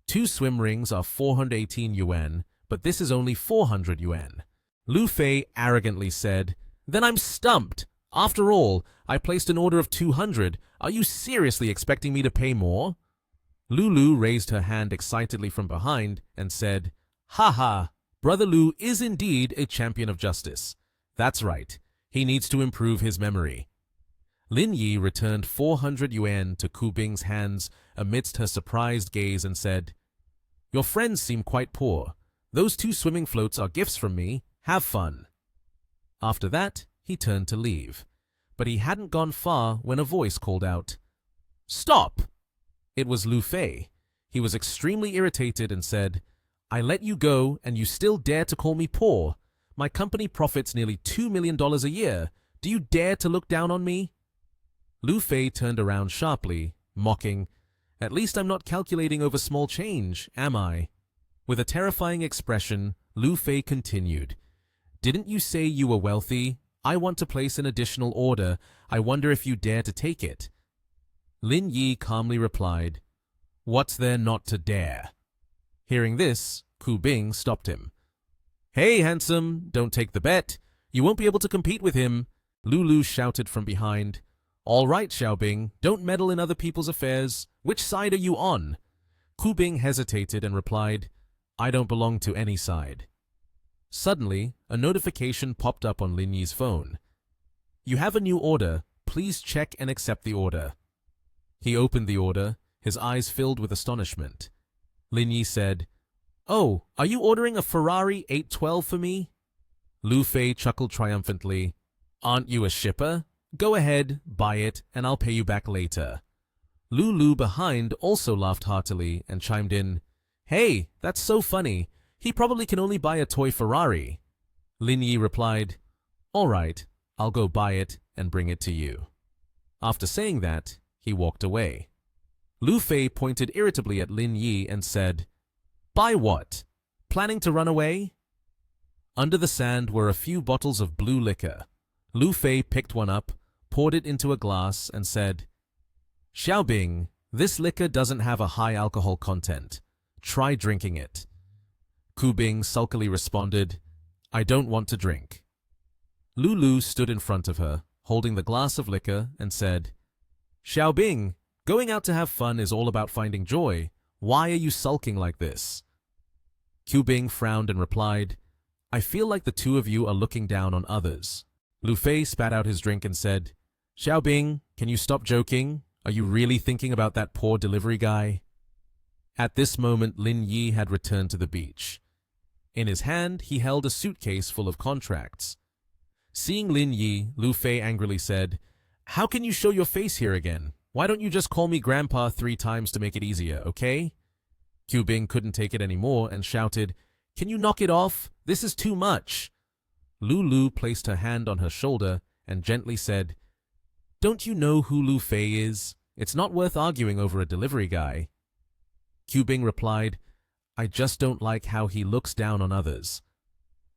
"2 swim rings are 418 yuan, but this is only 400 yuan. Lu Fei arrogantly said, "Then I'm stumped. After all, I placed an order of 200. Are you seriously expecting me to pay more?" Lulu raised her hand excitedly from behind and said, "Ha ha, Brother Lu is indeed a champion of justice. That's right. He needs to improve his memory." Lin Yi returned 400 yuan to Ku Bing's hands amidst her surprised gaze and said, "Your friends seem quite poor. Those 2 swimming floats are gifts from me. Have fun." After that, he turned to leave. But he hadn't gone far when a voice called out, "Stop!" It was Lu Fei. He was extremely irritated and said, "I let you go and you still dare to call me poor. My company profits nearly $2 million a year. Do you dare to look down on me? Lu Fei turned around sharply, mocking, At least I'm not calculating over small change, am I? With a terrifying expression, Lu Fei continued, Didn't you say you were wealthy? I want to place an additional order. I wonder if you dare to take it. Lin Yi calmly replied, What's there not to dare? Hearing this, Ku Bing stopped him. Hey, handsome, don't take the bet. You won't be able to compete with him. Lulu shouted from behind. All right, Xiaobing, don't meddle in other people's affairs. Which side are you on? Ku Bing hesitated and replied, I don't belong to any side. Suddenly, a notification popped up on Lin Yi's phone. You have a new order. Please check and accept the order. He opened the order, his eyes filled with astonishment. Lin Yi said, Oh, are you ordering a Ferrari 812 for me? Lu Fei chuckled triumphantly. Aren't you a shipper? Go ahead, buy it, and I'll pay you back later. Lulu behind also laughed heartily and chimed in, Hey, that's so funny. He probably can only buy a toy Ferrari. Lin Yi replied, All right, I'll go buy it and bring it to you. After saying that, he walked away. Lu Fei pointed irritably at Lin Yi and said, Buy what? Planning to run away? Under the sand were a few bottles of blue liquor. Lu Fei picked one up, poured it into a glass, and said, Xiaobing, this liquor doesn't have a high alcohol content. Try drinking it. Ku Bing sulkily responded, I don't want to drink. Lulu stood in front of her, holding the glass of liquor, and said, Xiaobing, going out to have fun is all about finding joy. Why are you sulking like this? Ku Bing frowned and replied, I feel like the two of you are looking down on others. Lu Fei spat out his drink and said, Xiaobing, can you stop joking? Are you really thinking about that poor delivery guy? At this moment, Lin Yi had returned to the beach. In his hand, he held a suitcase full of contracts. Seeing Lin Yi, Lu Fei angrily said, How can you show your face here again? Why don't you just call me Grandpa 3 times to make it easier, okay? Ku Bing couldn't take it anymore and shouted, Can you knock it off? This is too much. Lulu placed her hand on her shoulder and gently said, Don't you know who Lu Fei is? It's not worth arguing over a delivery guy. Ku Bing replied, I just don't like how he looks down on others.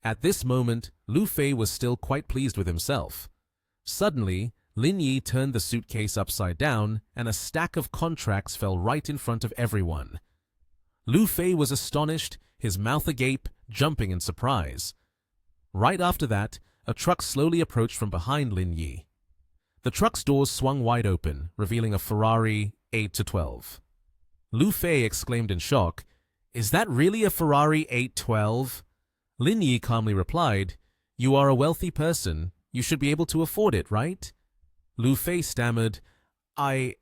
At this moment, Lu Fei was still quite pleased with himself. Suddenly, Lin Yi turned the suitcase upside down and a stack of contracts fell right in front of everyone. Lu Fei was astonished, his mouth agape, jumping in surprise. Right after that, a truck slowly approached from behind Lin Yi. The truck's doors swung wide open, revealing a Ferrari 812. Lu Fei exclaimed in shock, Is that really a Ferrari 812? Lin Yi calmly replied, You are a wealthy person. You should be able to afford it, right? Lu Fei stammered, He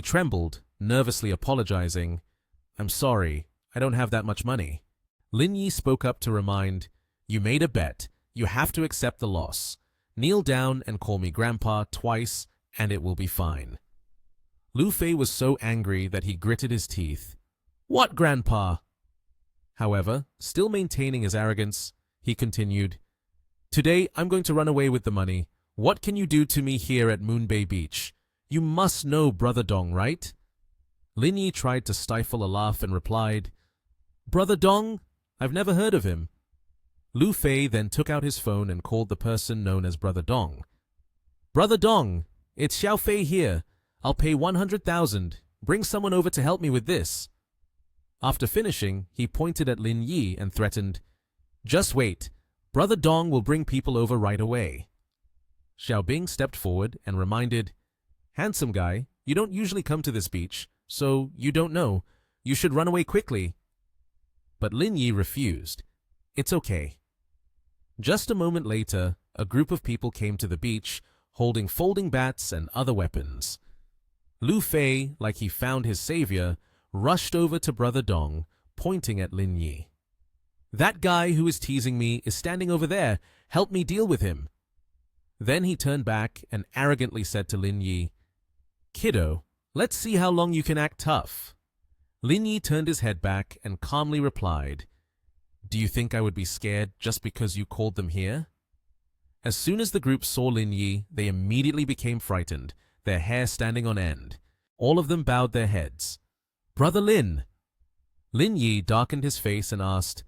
trembled, nervously apologizing. I'm sorry, I don't have that much money. Lin Yi spoke up to remind, You made a bet. You have to accept the loss. Kneel down and call me Grandpa twice, and it will be fine. Lu Fei was so angry that he gritted his teeth. What, Grandpa? However, still maintaining his arrogance, he continued, Today I'm going to run away with the money. What can you do to me here at Moonbay Beach? You must know Brother Dong, right? Lin Yi tried to stifle a laugh and replied, Brother Dong? I've never heard of him. Lu Fei then took out his phone and called the person known as Brother Dong. Brother Dong, it's Xiao Fei here. I'll pay 100,000. Bring someone over to help me with this. After finishing, he pointed at Lin Yi and threatened, Just wait. Brother Dong will bring people over right away. Xiaobing stepped forward and reminded, Handsome guy, you don't usually come to this beach, so you don't know. You should run away quickly. But Lin Yi refused. It's okay. Just a moment later, a group of people came to the beach, holding folding bats and other weapons. Lu Fei, like he found his savior, rushed over to Brother Dong, pointing at Lin Yi. That guy who is teasing me is standing over there. Help me deal with him. Then he turned back and arrogantly said to Lin Yi, Kiddo, let's see how long you can act tough. Lin Yi turned his head back and calmly replied, Do you think I would be scared just because you called them here? As soon as the group saw Lin Yi, they immediately became frightened, their hair standing on end. All of them bowed their heads. Brother Lin! Lin Yi darkened his face and asked,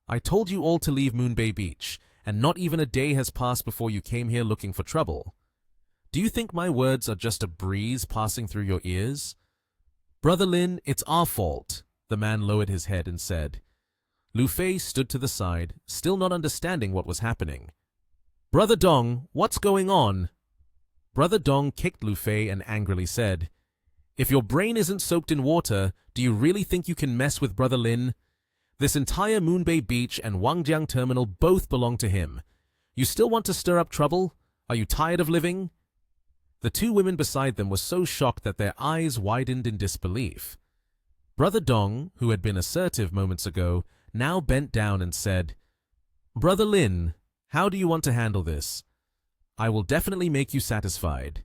I told you all to leave Moonbay Beach, and not even a day has passed before you came here looking for trouble. Do you think my words are just a breeze passing through your ears? Brother Lin, it's our fault. The man lowered his head and said. Lu Fei stood to the side, still not understanding what was happening. Brother Dong, what's going on? Brother Dong kicked Lu Fei and angrily said, If your brain isn't soaked in water, do you really think you can mess with Brother Lin? This entire Moonbay Beach and Wangjiang Terminal both belong to him. You still want to stir up trouble? Are you tired of living? The two women beside them were so shocked that their eyes widened in disbelief. Brother Dong, who had been assertive moments ago, now bent down and said, Brother Lin, how do you want to handle this? I will definitely make you satisfied.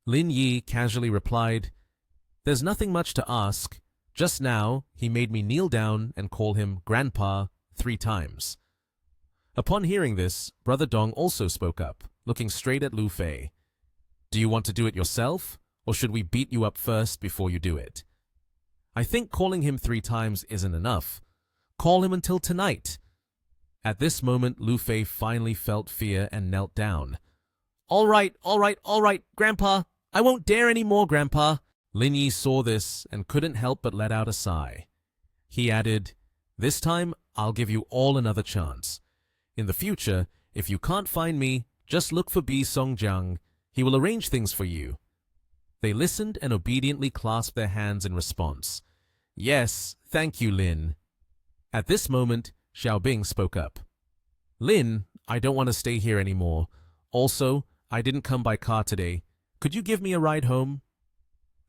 Lin Yi casually replied, There's nothing much to ask. Just now, he made me kneel down and call him Grandpa 3 times. Upon hearing this, Brother Dong also spoke up, looking straight at Lu Fei. Do you want to do it yourself, or should we beat you up first before you do it? I think calling him 3 times isn't enough. Call him until tonight. At this moment, Lu Fei finally felt fear and knelt down. All right, Grandpa. I won't dare any more, Grandpa. Lin Yi saw this and couldn't help but let out a sigh. He added, This time, I'll give you all another chance. In the future, if you can't find me, just look for Bi Songjiang. He will arrange things for you. They listened and obediently clasped their hands in response. Yes, thank you, Lin. At this moment, Xiaobing spoke up. Lin, I don't want to stay here anymore. Also, I didn't come by car today. Could you give me a ride home?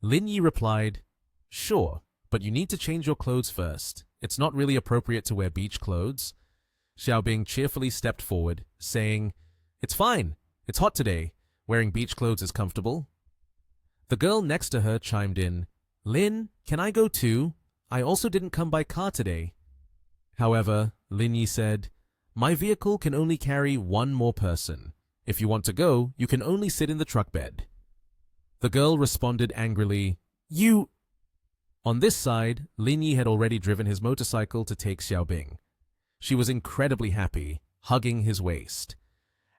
Lin Yi replied, Sure, but you need to change your clothes first. It's not really appropriate to wear beach clothes. Xiaobing cheerfully stepped forward, saying, It's fine. It's hot today. Wearing beach clothes is comfortable. The girl next to her chimed in, Lin, can I go too? I also didn't come by car today. However, Lin Yi said, My vehicle can only carry 1 more person. If you want to go, you can only sit in the truck bed. The girl responded angrily, You... On this side, Lin Yi had already driven his motorcycle to take Xiaobing. She was incredibly happy, hugging his waist.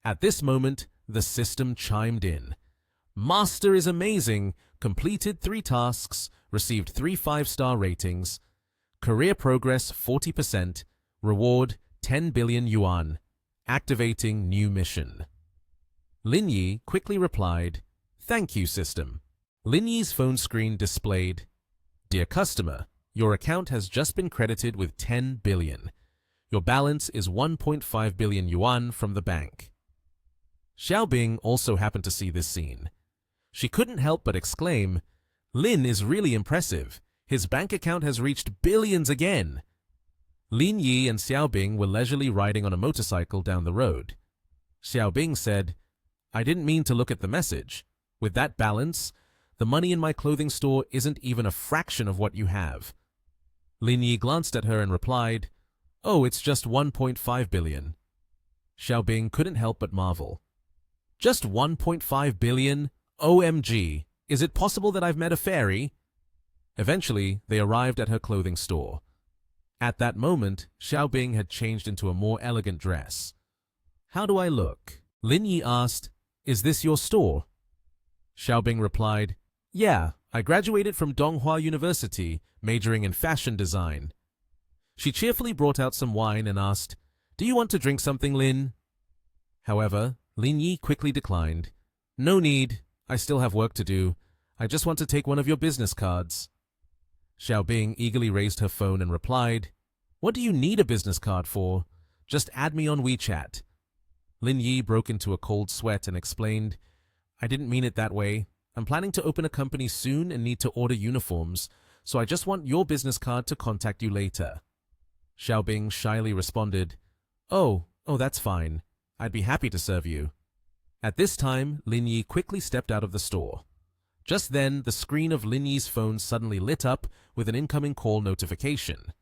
At this moment, the system chimed in. Master is amazing, completed 3 tasks, received 3 5-star ratings, career progress 40%, reward 10 billion yuan, activating new mission. Lin Yi quickly replied, Thank you, system. Lin Yi's phone screen displayed, Dear customer, your account has just been credited with 10 billion. Your balance is 1.5 billion yuan from the bank. Xiaobing also happened to see this scene. She couldn't help but exclaim, Lin is really impressive. His bank account has reached billions again. Lin Yi and Xiaobing were leisurely riding on a motorcycle down the road. Xiaobing said, I didn't mean to look at the message. With that balance, the money in my clothing store isn't even a fraction of what you have. Lin Yi glanced at her and replied, Oh, it's just 1.5 billion. Xiaobing couldn't help but marvel. Just 1.5 billion? OMG, is it possible that I've met a fairy? Eventually, they arrived at her clothing store. At that moment, Xiaobing had changed into a more elegant dress. How do I look? Lin Yi asked, Is this your store? Xiaobing replied, Yeah, I graduated from Donghua University, majoring in fashion design. She cheerfully brought out some wine and asked, Do you want to drink something, Lin? However, Lin Yi quickly declined. No need. I still have work to do. I just want to take one of your business cards. Xiaobing eagerly raised her phone and replied, What do you need a business card for? Just add me on WeChat. Lin Yi broke into a cold sweat and explained, I didn't mean it that way. I'm planning to open a company soon and need to order uniforms, so I just want your business card to contact you later. Xiaobing shyly responded, Oh, that's fine. I'd be happy to serve you. At this time, Lin Yi quickly stepped out of the store. Just then, the screen of Lin Yi's phone suddenly lit up with an incoming call notification.